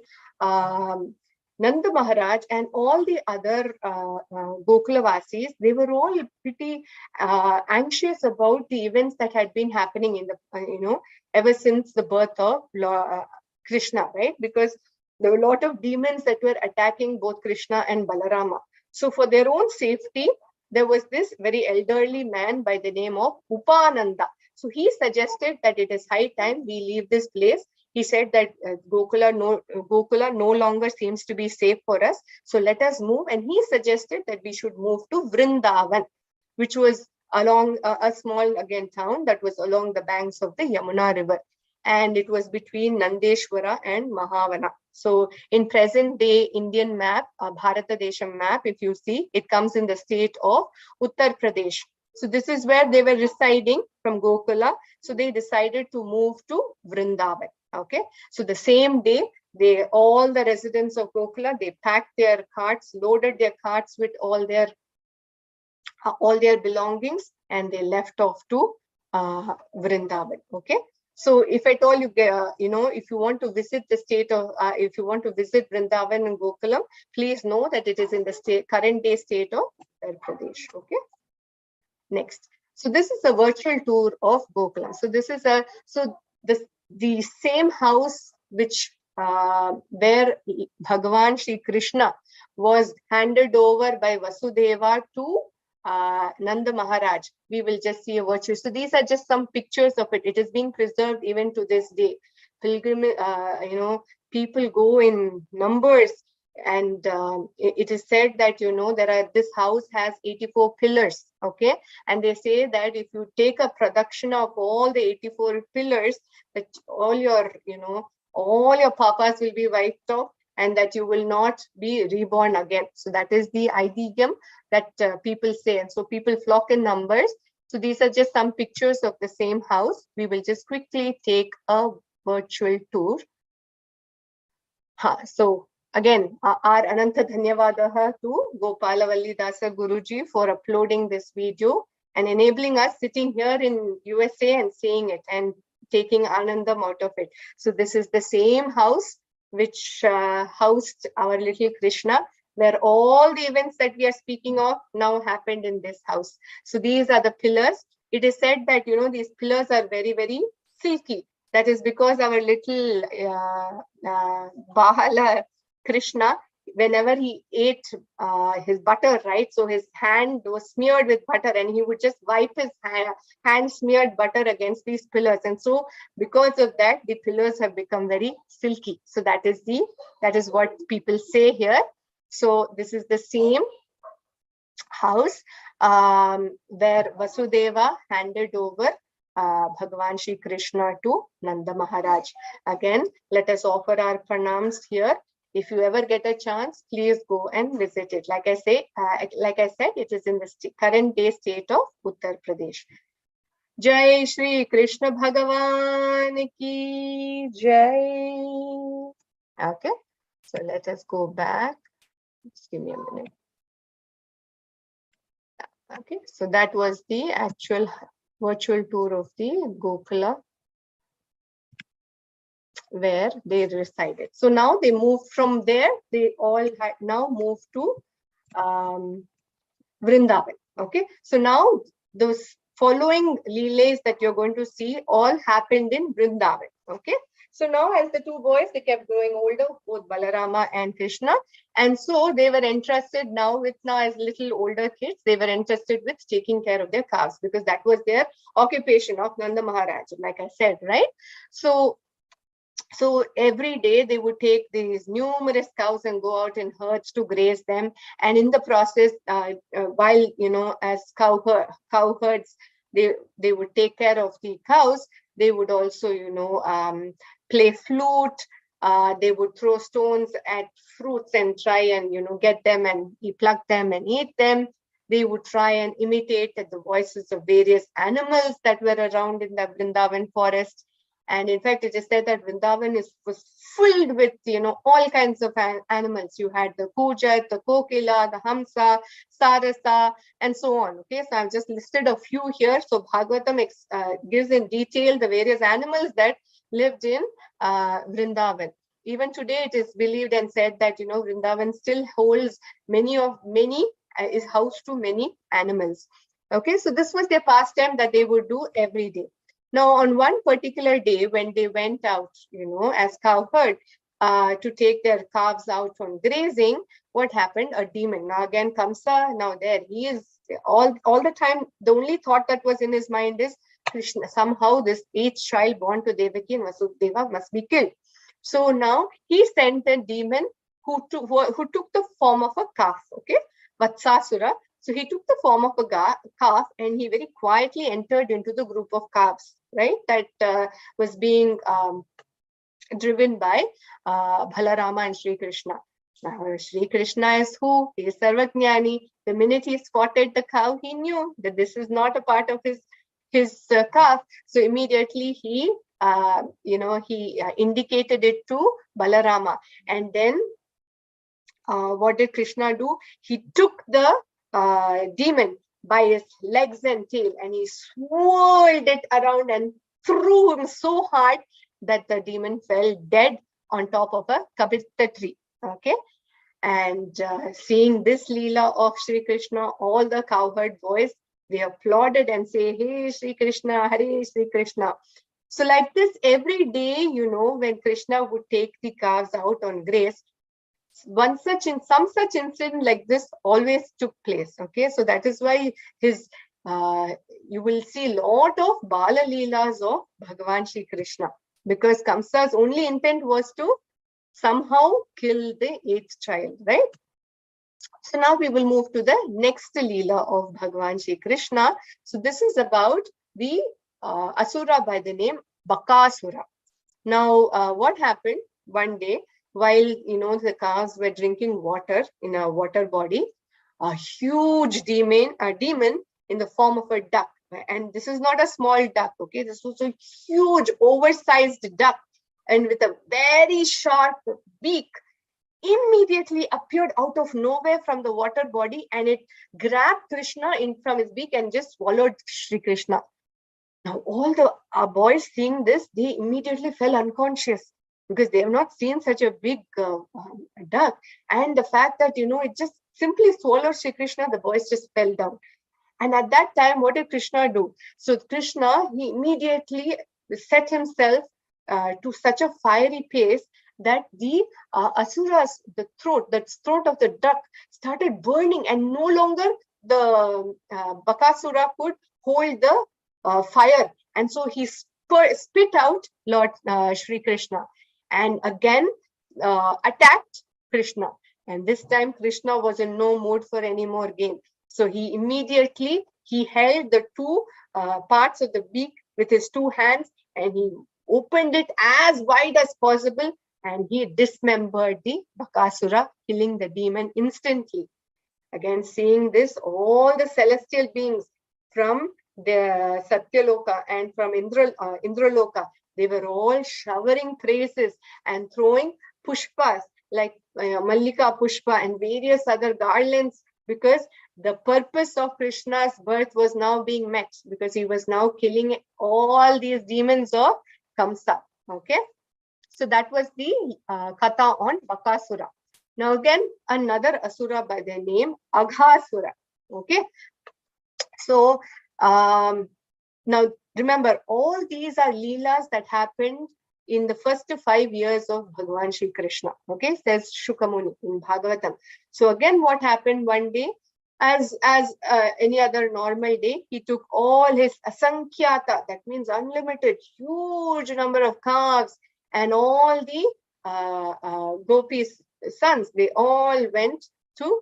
Nanda Maharaj and all the other Gokulavasis, they were all pretty anxious about the events that had been happening in the, you know, ever since the birth of Krishna, right? Because there were a lot of demons that were attacking both Krishna and Balarama. So for their own safety, there was this very elderly man by the name of Upananda. So he suggested that it is high time we leave this place. He said that Gokula no longer seems to be safe for us. So let us move. And he suggested that we should move to Vrindavan, which was along a small, again, town that was along the banks of the Yamuna river. And it was between Nandeshwara and Mahavana. So in present day Indian map, Bharata Desham map, if you see, it comes in the state of Uttar Pradesh. So this is where they were residing from Gokula. So they decided to move to Vrindavan. Okay, so the same day, all the residents of Gokula, they packed their carts, loaded their carts with all their belongings, and they left off to Vrindavan. Okay, so if at all you you know, if you want to visit the state of, if you want to visit Vrindavan and Gokulam, please know that it is in the current day state of Uttar Pradesh. Okay, next. So this is a virtual tour of Gokulam. So this is the same house which where Bhagavan Shri Krishna was handed over by Vasudeva to Nanda Maharaj. We will just see a virtual. So these are just some pictures of it. It is being preserved even to this day. Pilgrimage, you know, people go in numbers, and it is said that, you know, this house has 84 pillars. Okay, and they say that if you take a production of all the 84 pillars, that all your, you know, all your papas will be wiped off, and that you will not be reborn again. So that is the idiom that people say, and so people flock in numbers. So these are just some pictures of the same house. We will just quickly take a virtual tour. So again, our Ananta Dhanyavadaha to Gopalavalli Dasa Guruji for uploading this video and enabling us sitting here in USA and seeing it and taking Anandam out of it. So this is the same house which housed our little Krishna, where all the events that we are speaking of now happened in this house. So these are the pillars. It is said that, you know, these pillars are very, very silky. That is because our little Bahala Krishna, whenever he ate his butter, right? So his hand was smeared with butter, and he would just wipe his hand smeared butter against these pillars. And so because of that, the pillars have become very silky. So that is what people say here. So this is the same house where Vasudeva handed over Bhagavan Shri Krishna to Nanda Maharaj. Again, let us offer our pranams here. If you ever get a chance, please go and visit it. Like I said, it is in the current day state of Uttar Pradesh. Jai Shri Krishna Bhagavan ki Jai. Okay, so let us go back. Just give me a minute. Okay, so that was the actual virtual tour of the Gokula, where they resided. So now they moved from there. They all had now moved to Vrindavan. Okay, so now those following leelas that you're going to see all happened in Vrindavan. Okay, so now as the two boys, they kept growing older, both Balarama and Krishna, and so they were entrusted now as little older kids, they were entrusted with taking care of their calves, because that was their occupation of Nanda Maharaj, like I said, right? So every day they would take these numerous cows and go out in herds to graze them. And in the process, while, as cow herds, they would take care of the cows, they would also, play flute. They would throw stones at fruits and try and, get them and pluck them and eat them. They would try and imitate the voices of various animals that were around in the Vrindavan forest. And in fact, it is said that Vrindavan was filled with, all kinds of animals. You had the Kujat, the Kokila, the Hamsa, Sarasa, and so on. Okay, so I've just listed a few here. So Bhagavatam gives in detail the various animals that lived in Vrindavan. Even today, it is believed and said that, Vrindavan still holds is house to many animals. Okay, so this was their pastime that they would do every day. Now, on one particular day, when they went out, as cowherd, to take their calves out from grazing, what happened? A demon. Now again, Kamsa, now there he is all the time. The only thought that was in his mind is Krishna. Somehow this 8th child born to Devaki and Vasudeva must be killed. So now he sent a demon who took the form of a calf. Okay, Vatsasura. So he took the form of a calf and he very quietly entered into the group of calves, right? That was being driven by Balarama and Sri Krishna. Now, Sri Krishna is who? He is Sarvajnani. The minute he spotted the cow, he knew that this is not a part of his calf. So immediately he, indicated it to Balarama. And then what did Krishna do? He took the demon by his legs and tail and he swirled it around and threw him so hard that the demon fell dead on top of a kabita tree. Okay, and seeing this Leela of Sri Krishna, all the cowherd boys, they applauded and say, "Hey Sri Krishna, Hare Sri Krishna." So like this every day, when Krishna would take the calves out on graze, some such incident like this always took place. Okay, so that is why you will see a lot of Bala Leelas of Bhagavan Shri Krishna, because Kamsa's only intent was to somehow kill the 8th child, right? So now we will move to the next Leela of Bhagavan Shri Krishna. So this is about the Asura by the name Bakasura. Now, what happened one day while the cows were drinking water in a water body? A huge demon in the form of a duck, and this is not a small duck. Okay, this was a huge, oversized duck, and with a very sharp beak, immediately appeared out of nowhere from the water body, and it grabbed Krishna from his beak and just swallowed Sri Krishna. Now, all the boys seeing this, they immediately fell unconscious because they have not seen such a big duck. And the fact that, it just simply swallowed Sri Krishna, the boys just fell down. And at that time, what did Krishna do? So Krishna, he immediately set himself to such a fiery pace that the Asura's, the throat of the duck started burning, and no longer the Bakasura could hold the fire. And so he spit out Lord Sri Krishna and again attacked Krishna. And this time Krishna was in no mood for any more game. So he immediately held the two parts of the beak with his two hands, and he opened it as wide as possible, and he dismembered the Bakasura, killing the demon instantly. Again, seeing this, all the celestial beings from the Satyaloka and from Indraloka, they were all showering praises and throwing pushpas like Mallika Pushpa and various other garlands, because the purpose of Krishna's birth was now being met, because he was now killing all these demons of Kamsa. Okay, so that was the Katha on Bakasura. Now again, another Asura by the name Aghasura. Okay, so now remember, all these are Leelas that happened in the first 5 years of Bhagavan Shri Krishna. Okay, says Shukamuni in Bhagavatam. So again, what happened one day, as any other normal day, he took all his asankyata, that means unlimited, huge number of calves, and all the gopis' sons, they all went to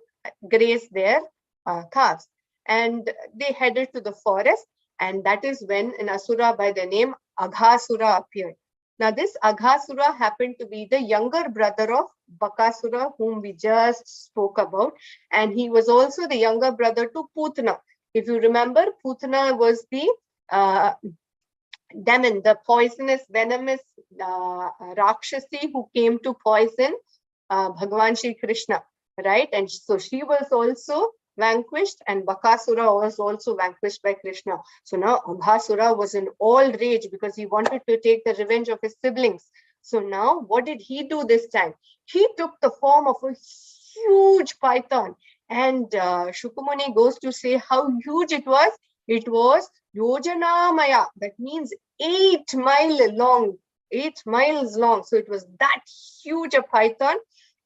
graze their calves, and they headed to the forest, and that is when an Asura by the name Aghasura appeared. Now this Aghasura happened to be the younger brother of Bakasura, whom we just spoke about, and he was also the younger brother to Putana. If you remember, Putana was the demon, the poisonous, venomous Rakshasi who came to poison Bhagavan Shri Krishna, right? And so she was also vanquished, and Bakasura was also vanquished by Krishna. So now Aghasura was in all rage because he wanted to take the revenge of his siblings. So now what did he do this time? He took the form of a huge python, and Shukamuni goes to say how huge it was. It was Yojanamaya, that means 8 miles long, 8 miles long. So it was that huge a python,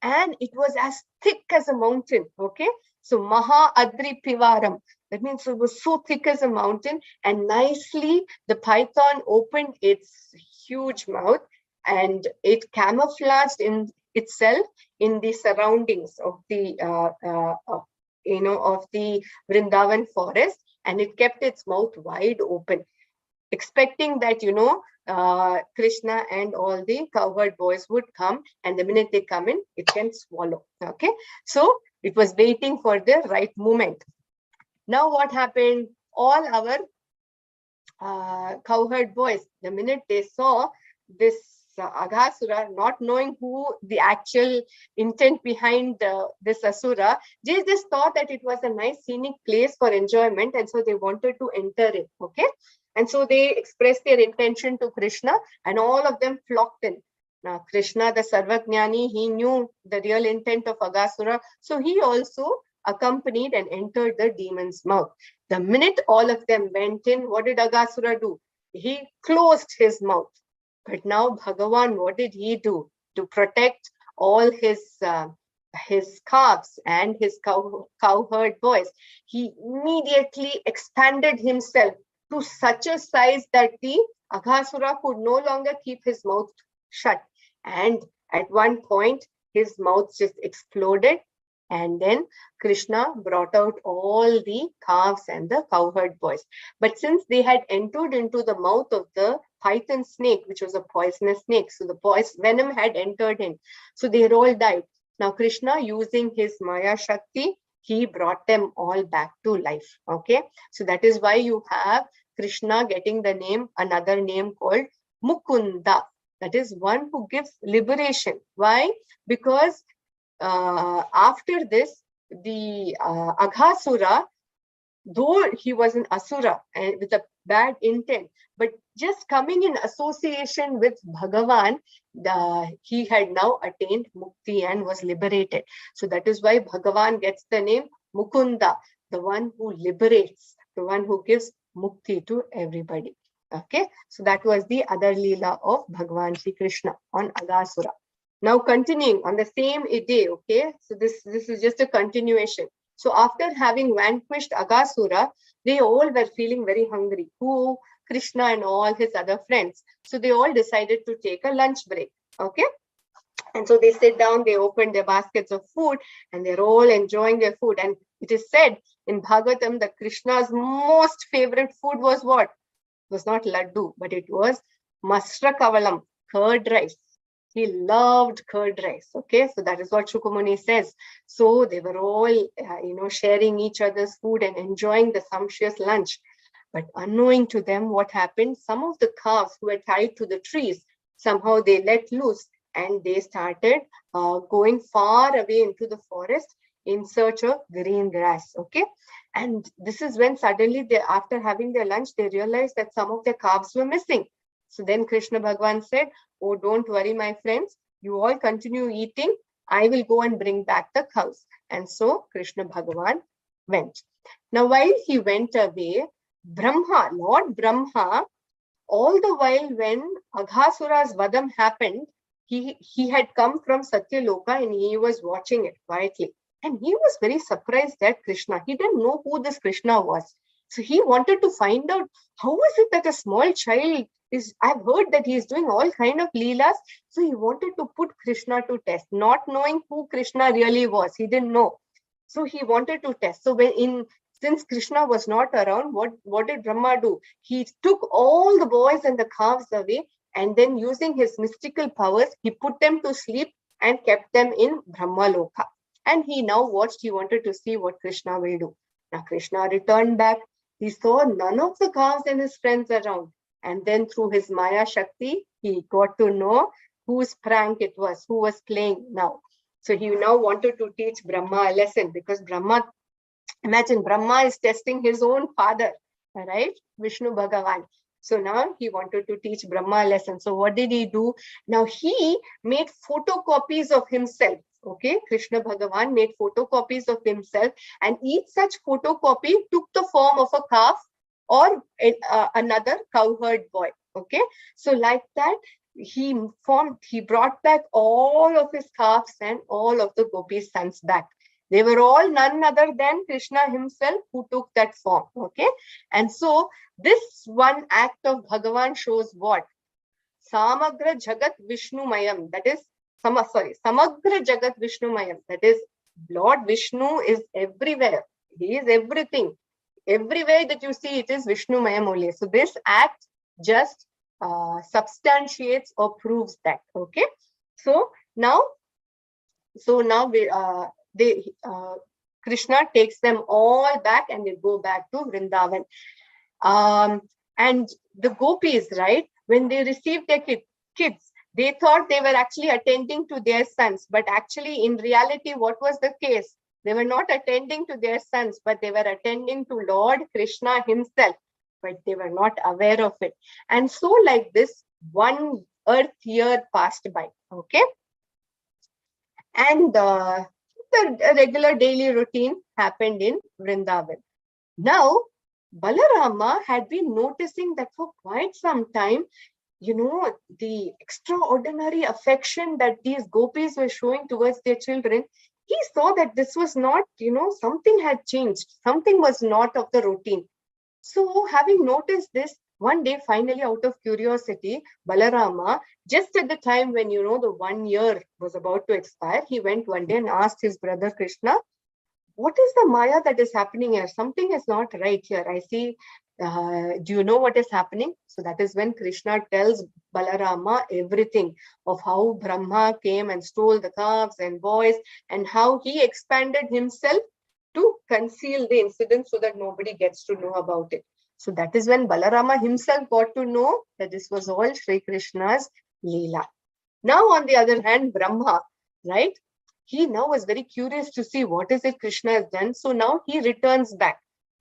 and it was as thick as a mountain. Okay, so Maha Adri Pivaram, that means it was so thick as a mountain, and nicely the python opened its huge mouth, and it camouflaged in itself in the surroundings of the of the Vrindavan forest, and it kept its mouth wide open, expecting that Krishna and all the cowherd boys would come, and the minute they come in, it can swallow. Okay, so it was waiting for the right moment. Now what happened? All our cowherd boys, the minute they saw this Aghasura, not knowing who the actual intent behind this Asura, they just thought that it was a nice scenic place for enjoyment, and so they wanted to enter it. Okay, and so they expressed their intention to Krishna, and all of them flocked in. Now Krishna, the Sarvajnani, he knew the real intent of Aghasura, so he also accompanied and entered the demon's mouth. The minute all of them went in, what did Aghasura do? He closed his mouth. But now Bhagavan, what did he do to protect all his calves and his cowherd boys? He immediately expanded himself to such a size that the Aghasura could no longer keep his mouth shut. And at one point, his mouth just exploded. And then Krishna brought out all the calves and the cowherd boys. But since they had entered into the mouth of the python snake, which was a poisonous snake, so the venom had entered in. So they all died. Now Krishna, using his Maya Shakti, he brought them all back to life. Okay, so that is why you have Krishna getting the name, another name called Mukunda. That is one who gives liberation. Why? Because after this, the Aghasura, though he was an Asura and with a bad intent, but just coming in association with Bhagavan, he had now attained Mukti and was liberated. So that is why Bhagavan gets the name Mukunda, the one who liberates, the one who gives Mukti to everybody. Okay, so that was the other Leela of Bhagavan Shri Krishna on Aghasura. Now continuing on the same day, okay, so this is just a continuation. So after having vanquished Aghasura, they all were feeling very hungry, who Krishna and all his other friends. So they all decided to take a lunch break, okay? And so they sit down, they open their baskets of food, and they're all enjoying their food. And it is said in Bhagavatam that Krishna's most favorite food was what? was not laddu, but it was masra kavalam, curd rice. He loved curd rice. Okay, so that is what Shukamuni says. So they were all, sharing each other's food and enjoying the sumptuous lunch. But unknowing to them what happened, some of the calves who were tied to the trees, somehow they let loose and they started going far away into the forest in search of green grass. Okay, and this is when suddenly they, after having their lunch, they realized that some of their calves were missing. So then Krishna Bhagavan said, oh, don't worry, my friends, you all continue eating. I will go and bring back the cows. And so Krishna Bhagavan went. Now, while he went away, Brahma, Lord Brahma, all the while when Aghasura's vadam happened, he had come from Satyaloka and he was watching it quietly. And he was very surprised at Krishna. He didn't know who this Krishna was. So he wanted to find out, how is it that a small child is, I've heard that he is doing all kind of leelas. So he wanted to put Krishna to test, not knowing who Krishna really was. He didn't know. So he wanted to test. So since Krishna was not around, what did Brahma do? He took all the boys and the calves away, and then using his mystical powers, he put them to sleep and kept them in Brahmaloka. And he now watched, he wanted to see what Krishna will do. Now Krishna returned back. He saw none of the calves and his friends around. And then through his Maya Shakti, he got to know whose prank it was, who was playing now. So he now wanted to teach Brahma a lesson, because imagine Brahma is testing his own father, right? Vishnu Bhagavan. So now he wanted to teach Brahma a lesson. So what did he do? Now he made photocopies of himself. Okay, Krishna Bhagavan made photocopies of himself, and each such photocopy took the form of a calf or another cowherd boy. Okay, so like that, he brought back all of his calves and all of the gopis' sons back. They were all none other than Krishna himself who took that form. Okay, and so this one act of Bhagavan shows what? Samagra Jagat Vishnumayam, that is Samagra Jagat Vishnumayam, that is Lord Vishnu is everywhere. He is everything. Everywhere that you see, it is Vishnumayam only. So this act just substantiates or proves that. Okay. So now Krishna takes them all back and they go back to Vrindavan. And the gopis, right, when they received their kids, they thought they were actually attending to their sons, but actually in reality, what was the case? They were not attending to their sons, but they were attending to Lord Krishna himself, but they were not aware of it. And so like this, 1 earth year passed by, okay? And the regular daily routine happened in Vrindavan. Now, Balarama had been noticing that for quite some time, the extraordinary affection that these gopis were showing towards their children. He saw that this was not, something had changed. Something was not of the routine. So having noticed this, one day, finally, out of curiosity, Balarama, just at the time when, the 1 year was about to expire, he went one day and asked his brother Krishna, what is the Maya that is happening here? Something is not right here. I see, do you know what is happening? So that is when Krishna tells Balarama everything of how Brahma came and stole the calves and boys, and how he expanded himself to conceal the incident so that nobody gets to know about it. So that is when Balarama himself got to know that this was all Sri Krishna's Leela. Now, on the other hand, Brahma, right? He now was very curious to see what is it Krishna has done. So now he returns back.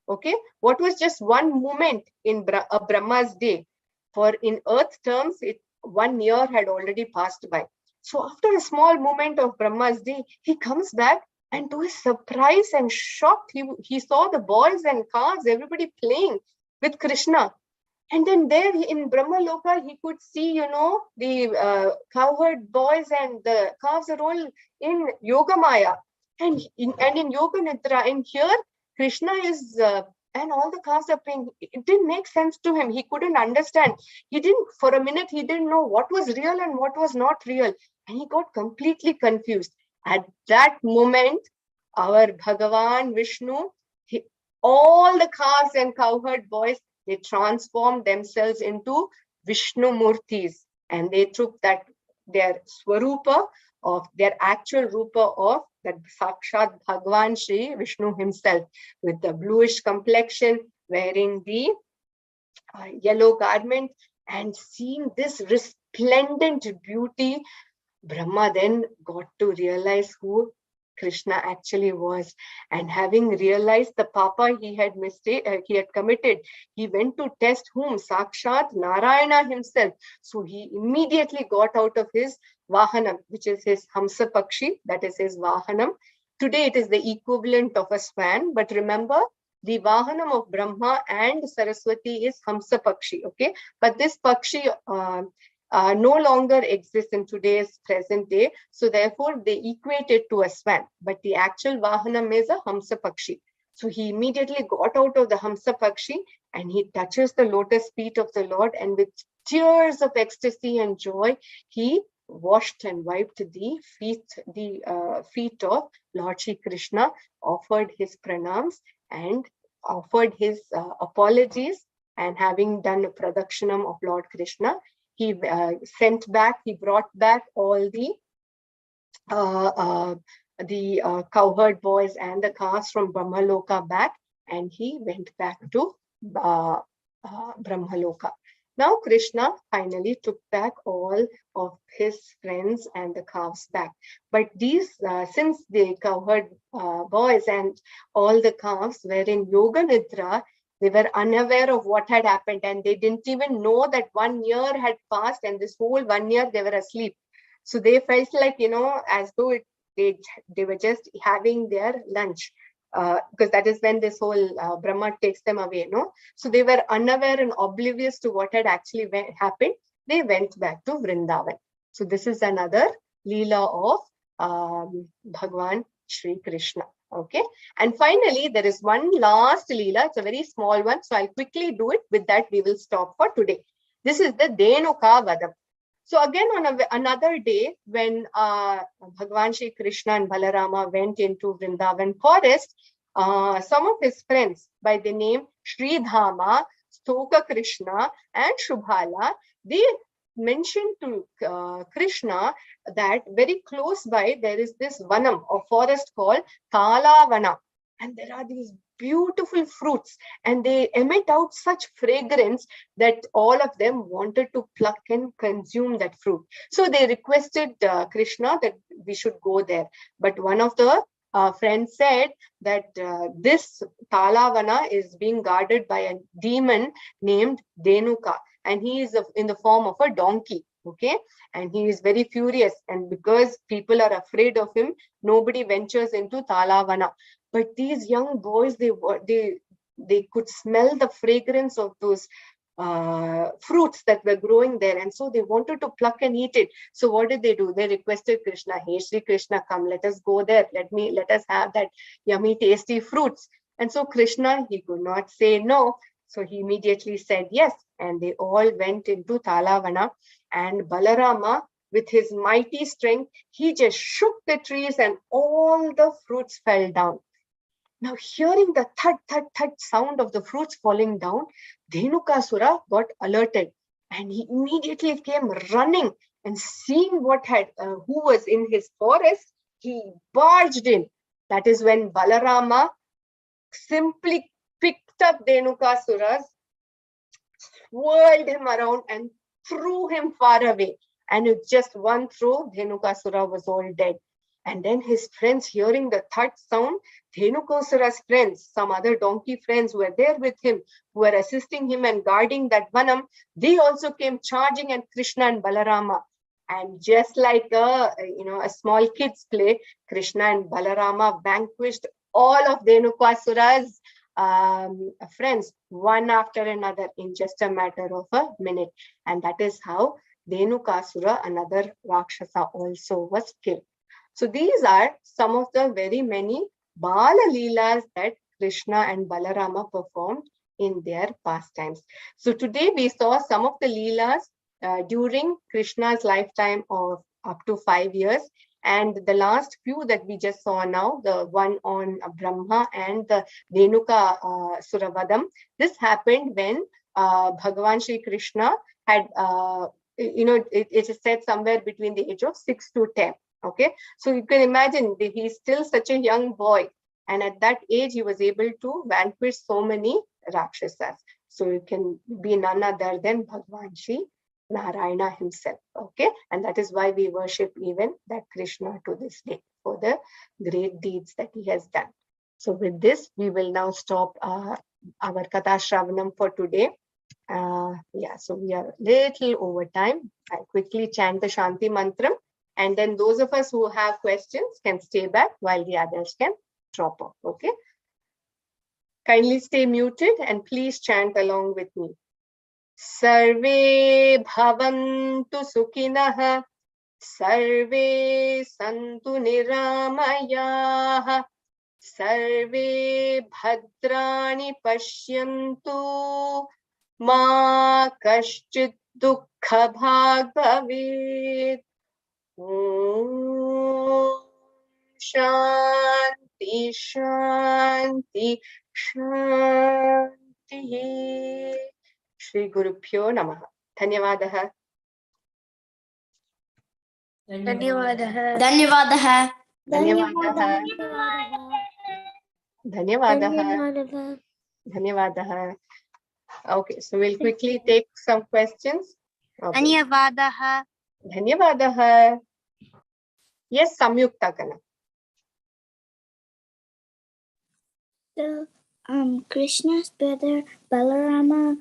Okay, what was just one moment in Brahma's day? For in earth terms, 1 year had already passed by. So after a small moment of Brahma's day, he comes back, and to his surprise and shock, he saw the boys and calves, everybody playing with Krishna. And then there in Brahmaloka, he could see, the cowherd boys and the calves are all in Yoga Maya and in Yoga Nidra. And here, Krishna is, and all the calves are playing. It didn't make sense to him. He couldn't understand. For a minute, he didn't know what was real and what was not real. And he got completely confused. At that moment, our Bhagavan Vishnu, all the calves and cowherd boys they transformed themselves into Vishnu Murtis, and they took that their Swarupa of their actual Rupa of that Sakshat Bhagwan Shri Vishnu himself, with the bluish complexion, wearing the yellow garment, and seeing this resplendent beauty, Brahma then got to realize who Krishna actually was. And having realized the papa he had committed, he went to test whom? Sakshat Narayana himself. So he immediately got out of his Vahanam, which is his Hamsa Pakshi, that is his Vahanam. Today it is the equivalent of a swan, but remember, the Vahanam of Brahma and Saraswati is Hamsa Pakshi, okay? But this Pakshi no longer exists in today's present day. So therefore, they equate it to a swan. But the actual Vahanam is a Hamsa Pakshi. So he immediately got out of the Hamsa Pakshi and he touches the lotus feet of the Lord, and with tears of ecstasy and joy, he washed and wiped the feet of Lord Shri Krishna, offered his pranams and offered his apologies, and having done a pradakshinam of Lord Krishna, he brought back all the cowherd boys and the calves from Brahmaloka back, and he went back to Brahmaloka. Now Krishna finally took back all of his friends and the calves back. But these, since the cowherd boys and all the calves were in Yoga Nidra, they were unaware of what had happened, and they didn't even know that 1 year had passed, and this whole 1 year they were asleep. So they felt like, as though they were just having their lunch, because that is when this whole Brahma takes them away, no? So they were unaware and oblivious to what had actually happened. They went back to Vrindavan. So this is another Leela of Bhagwan Shri Krishna. Okay, and finally there is one last Leela. It's a very small one, so I'll quickly do it. With that we will stop for today. This is the Dhenuka Vadam. So again, on another day, when Bhagwan Shri Krishna and Balarama went into Vrindavan forest, some of his friends by the name Sri Dhama, Stoka Krishna and Shubhala, they mentioned to Krishna that very close by there is this vanam or forest called Talavana, and there are these beautiful fruits, and they emit out such fragrance that all of them wanted to pluck and consume that fruit. So they requested Krishna that we should go there. But one of the friends said that this Talavana is being guarded by a demon named Dhenuka, and he is in the form of a donkey. Okay, and he is very furious, and because people are afraid of him, nobody ventures into Talavana. But these young boys, they could smell the fragrance of those fruits that were growing there, and so they wanted to pluck and eat it. So what did they do? They requested Krishna, "Hey Shri Krishna, come, let us go there. Let us have that yummy, tasty fruits." And so Krishna, he could not say no. So he immediately said yes, and they all went into Talavana, and Balarama, with his mighty strength, he just shook the trees and all the fruits fell down. Now, hearing the thud, thud, thud sound of the fruits falling down, Dhenukasura got alerted, and he immediately came running, and seeing who was in his forest, he barged in. That is when Balarama simply picked up Dhenukasura, swirled him around and threw him far away. And with just one throw, Dhenukasura was all dead. And then his friends, hearing the thud sound, Dhenukasura's friends, some other donkey friends who were there with him, who were assisting him and guarding that vanam, they also came charging at Krishna and Balarama. And just like a small kid's play, Krishna and Balarama vanquished all of Dhenukasura's friends, one after another, in just a matter of a minute. And that is how Dhenukasura, another Rakshasa, also was killed. So these are some of the very many Bala Leelas that Krishna and Balarama performed in their pastimes. So today we saw some of the Leelas during Krishna's lifetime of up to 5 years. And the last few that we just saw now, the one on Brahma and the Dhenuka Suravadam, this happened when Bhagavan Shri Krishna had, it is said somewhere between the age of 6 to 10. Okay, so you can imagine he's still such a young boy, and at that age he was able to vanquish so many Rakshasas. So it can be none other than Bhagavan Shri Narayana himself. Okay, and that is why we worship even that Krishna to this day for the great deeds that he has done. So with this, we will now stop our Katha Shravanam for today. So we are little over time. I'll quickly chant the Shanti Mantra, and then those of us who have questions can stay back while the others can drop off. Okay. Kindly stay muted and please chant along with me. Sarve bhavantu sukhinah, sarve santu niramayah, sarve bhadrani pashyantu, ma kaschit dukkha bhag bhavet. Om Shanti Shanti Shanti. Shri Gurubhyo Namaha. Dhanyavadah. Dhanyavadah. Dhanyavadah. Dhanyavadah. Dhanyavadah. Dhanyavadah. Okay, so we'll quickly take some questions. Okay. Dhanyavadah. Dhanyavadah. Yes, Samyukta Kana. So, Krishna's brother Balarama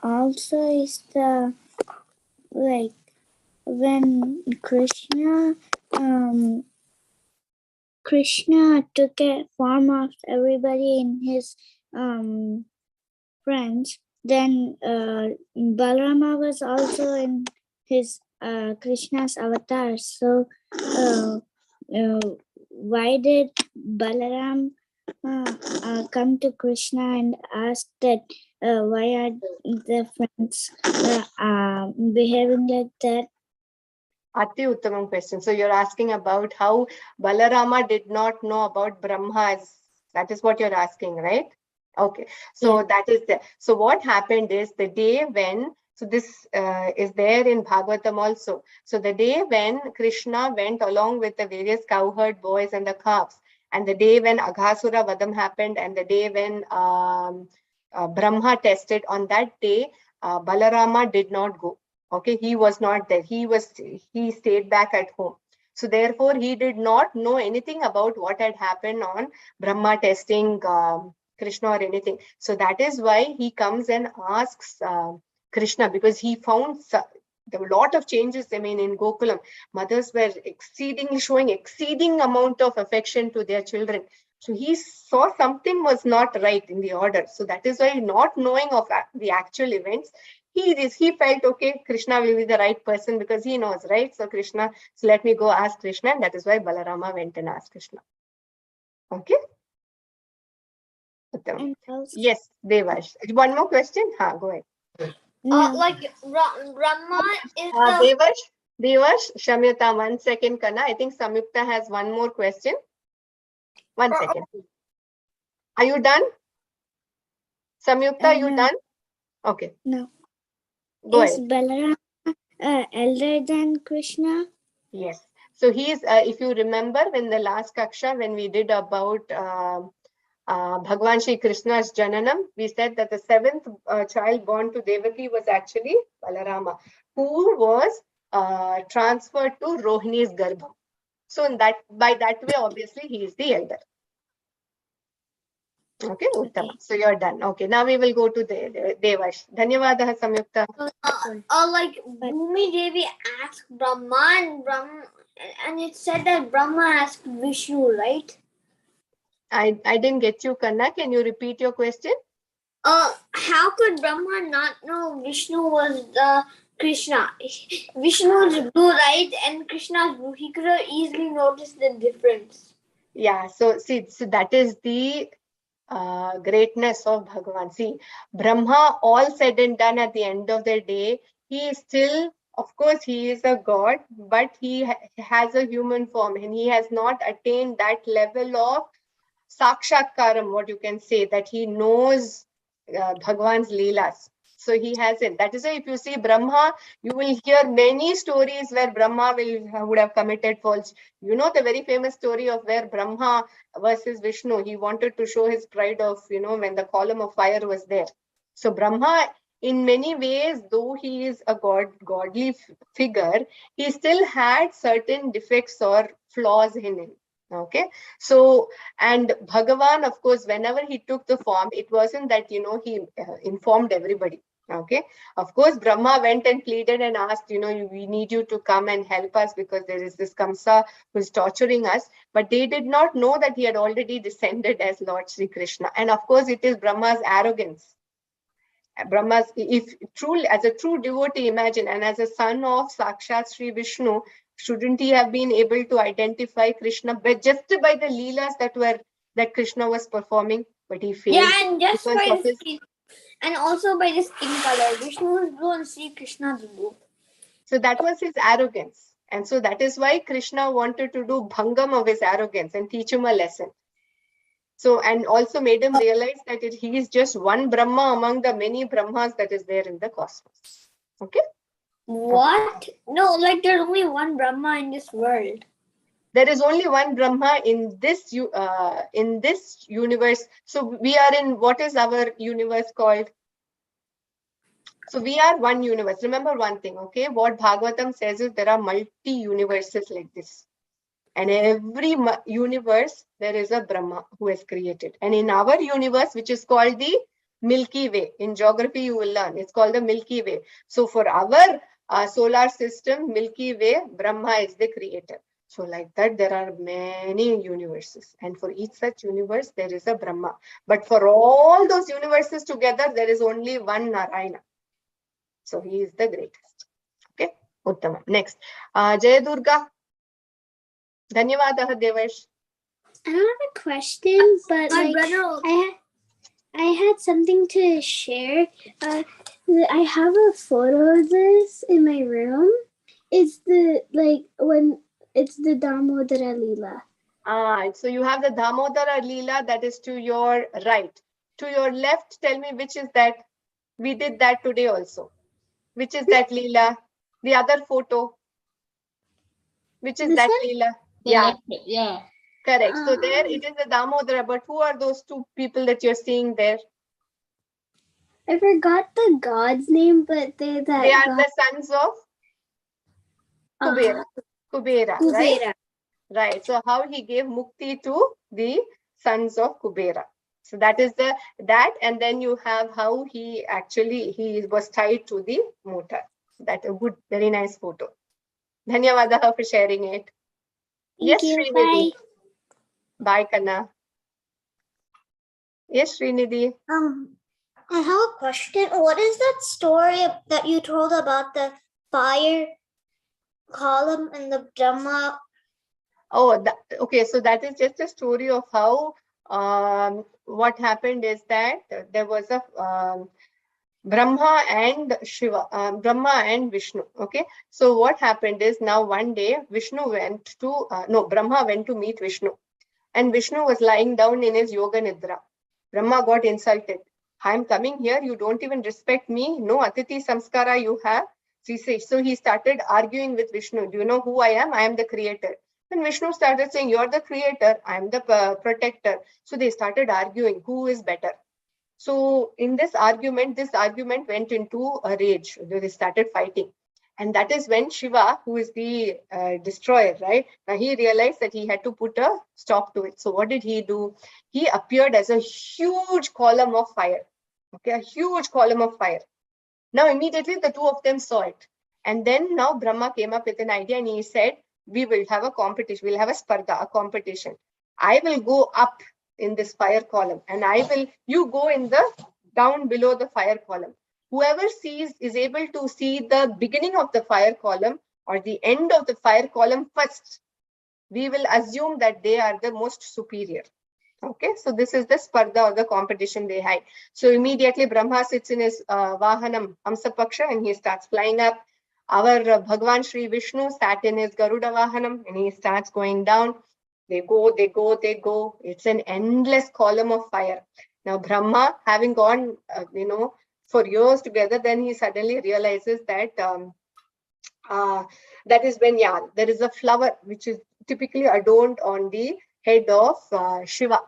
also is the, like, when Krishna took a form of everybody in his friends, then Balarama was also in his Krishna's avatar. So why did Balaram come to Krishna and ask that why are the friends behaving like that? Ati Uttamam question. So you're asking about how Balarama did not know about Brahmas. That is what you're asking, right? Okay. So that is the. So what happened is the day when. So this is there in Bhagavatam also. So the day when Krishna went along with the various cowherd boys and the calves, and the day when Aghasura Vadam happened, and the day when Brahma tested, on that day, Balarama did not go. Okay, he was not there. He stayed back at home. So therefore, he did not know anything about what had happened on Brahma testing Krishna or anything. So that is why he comes and asks Krishna, because he found there were a lot of changes. I mean, in Gokulam, mothers were showing exceeding amount of affection to their children. So he saw something was not right in the order. So that is why, not knowing of the actual events, he felt, okay, Krishna will be the right person because he knows, right? So let me go ask Krishna, and that is why Balarama went and asked Krishna. Okay. Yes, Devash. One more question? Go ahead. Like Brahma is Devash, Shamyuta, 1 second, Kana. I think Samyukta has one more question. 1 second. Are you done? Samyukta, are you done? Okay. No. Go Is ahead. Balaram elder than Krishna? Yes. So he is, if you remember, when the last Kaksha, when we did about Bhagwan Shri Krishna's Jananam, we said that the 7th child born to Devaki was actually Balarama, who was transferred to Rohini's Garbha. So by that way, obviously, he is the elder. Okay, Uttama. So you're done. Okay, now we will go to Devash. Dhanyavadah, Samyukta. like Bhumi Devi asked Brahma, and it said that Brahma asked Vishnu, right? I didn't get you, Kanna. Can you repeat your question? How could Brahma not know Vishnu was the Krishna? Vishnu is blue, right? And Krishna is blue. He could have easily noticed the difference. Yeah, so see, so that is the greatness of Bhagavan. See, Brahma, all said and done, at the end of the day, he is still, of course, he is a god, but he has a human form, and he has not attained that level of Sakshatkaram, what you can say, that he knows Bhagavan's Leelas. So he hasn't. That is why if you see Brahma, you will hear many stories where Brahma would have committed faults. You know the very famous story of where Brahma versus Vishnu, he wanted to show his pride of, when the column of fire was there. So Brahma, in many ways, though he is a godly figure, he still had certain defects or flaws in him. Okay, so, and Bhagavan, of course, whenever he took the form, it wasn't that, he informed everybody. Okay, of course, Brahma went and pleaded and asked, we need you to come and help us because there is this Kamsa who is torturing us. But they did not know that he had already descended as Lord Sri Krishna. And of course, it is Brahma's arrogance. Brahma's, if truly, as a true devotee, imagine, and as a son of Sakshat Sri Vishnu, shouldn't he have been able to identify Krishna just by the leelas that Krishna was performing? But he failed. Yeah, and just by the skin, and also by the skin color. Vishnu is blue and Sri Krishna is blue. So that was his arrogance. And so that is why Krishna wanted to do bhangam of his arrogance and teach him a lesson. So, and also made him realize that he is just one Brahma among the many Brahmas that is there in the cosmos. Okay? What? No, like there's only one Brahma in this world. There is only one Brahma in this universe. So we are in, what is our universe called? So we are one universe. Remember one thing, okay? What Bhagavatam says is there are multi-universes like this. And every universe, there is a Brahma who has created. And in our universe, which is called the Milky Way, in geography you will learn, it's called the Milky Way. So for our solar system, Milky Way, Brahma is the creator. So like that, there are many universes. And for each such universe, there is a Brahma. But for all those universes together, there is only one Narayana. So he is the greatest. Okay, Uttama. Next, Jaya Durga. Dhanyavadaha Devarsh. I don't have a question, but My like brother. I had something to share. I have a photo of this in my room. It's the Dhamodara Leela. So you have the Dhamodara Leela that is to your right. To your left, tell me which is that. We did that today also. Which is that Leela? The other photo. Which is This that one? Leela? The Yeah. left, yeah. Correct. So there it is the Dhamodara. But who are those two people that you're seeing there? I forgot the god's name, but they are the sons of Kubera. Kubera, right? Right. So how he gave mukti to the sons of Kubera. So that is that, and then you have how he was tied to the motor. That a good, very nice photo. Dhanyavadaha for sharing it. Thank Yes, you. Srinidhi. Bye. Bye, Kanna. Yes, Srinidhi. I have a question. What is that story that you told about the fire column and the Dhamma? Oh, okay. So that is just a story of how what happened is that there was a Brahma and Shiva, Brahma and Vishnu. Okay. So what happened is now one day Brahma went to meet Vishnu, and Vishnu was lying down in his yoga nidra. Brahma got insulted. I'm coming here. You don't even respect me. No Atiti Samskara you have. So he started arguing with Vishnu. Do you know who I am? I am the creator. Then Vishnu started saying, you're the creator. I'm the protector. So they started arguing who is better. So in this argument went into a rage. They started fighting. And that is when Shiva, who is the destroyer, right? Now he realized that he had to put a stop to it. So what did he do? He appeared as a huge column of fire. Okay, a huge column of fire. Now immediately the two of them saw it. And then now Brahma came up with an idea and he said, we will have a competition. We'll have a spardha, a competition. I will go up in this fire column and you go in the down below the fire column. Whoever is able to see the beginning of the fire column or the end of the fire column first, we will assume that they are the most superior. Okay, so this is the spardha or the competition they had. So immediately Brahma sits in his Vahanam Hamsapaksha and he starts flying up. Our Bhagwan Sri Vishnu sat in his Garuda Vahanam and he starts going down. They go. It's an endless column of fire. Now Brahma, having gone, for years together. Then he suddenly realizes that that is when, yeah, there is a flower which is typically adorned on the head of Shiva.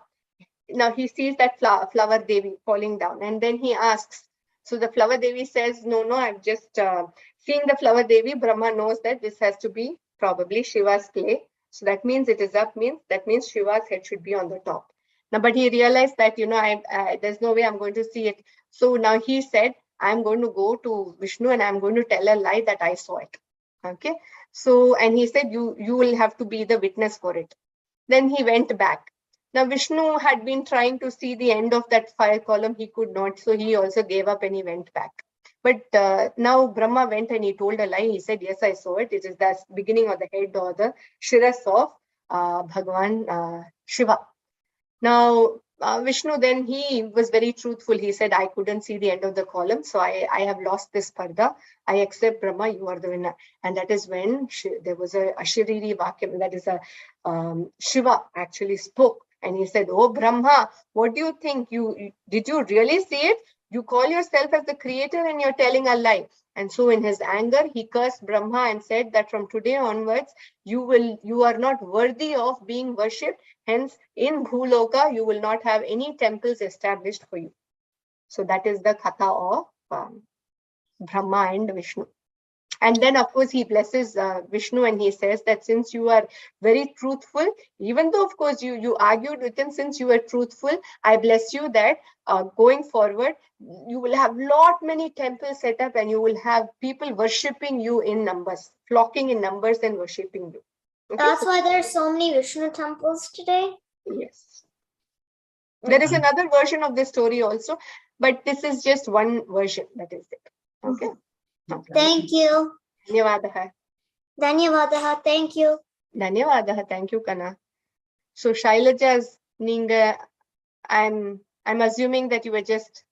Now he sees that flower Devi falling down, and then he asks. So the flower Devi says, no, I've just seen the flower Devi. Brahma knows that this has to be probably Shiva's clay. So that means it is up, that means Shiva's head should be on the top. Now, but he realized that, there's no way I'm going to see it. So now he said, I'm going to go to Vishnu and I'm going to tell a lie that I saw it. Okay. So, and he said, you will have to be the witness for it. Then he went back. Now, Vishnu had been trying to see the end of that fire column. He could not. So he also gave up and he went back. But now Brahma went and he told a lie. He said, yes, I saw it. It is the beginning of the head or the shiras of Bhagavan Shiva. Now, Vishnu, then he was very truthful. He said, I couldn't see the end of the column. So I have lost this parda. I accept, Brahma, you are the winner. And that is when there was a Ashiriri Vakyam. That is Shiva actually spoke. And he said, oh, Brahma, what do you think? Did you really see it? You call yourself as the creator and you're telling a lie. And so in his anger, he cursed Brahma and said that from today onwards, you are not worthy of being worshipped. Hence, in Bhuloka, you will not have any temples established for you. So that is the katha of Brahma and Vishnu. And then, of course, he blesses Vishnu and he says that since you are very truthful, even though, of course, you argued with him, since you are truthful, I bless you that going forward, you will have many temples set up and you will have people worshipping you in numbers, flocking in numbers and worshipping you. Okay? That's why there are so many Vishnu temples today? Yes. There is another version of this story also, but this is just one version. That is it. Okay. Thank you. Dhanyavadaha. Dhanyavadaha. Thank you. Dhanyavadaha. Thank you, Kana. So Shailaja's Ninga, I'm assuming that you were just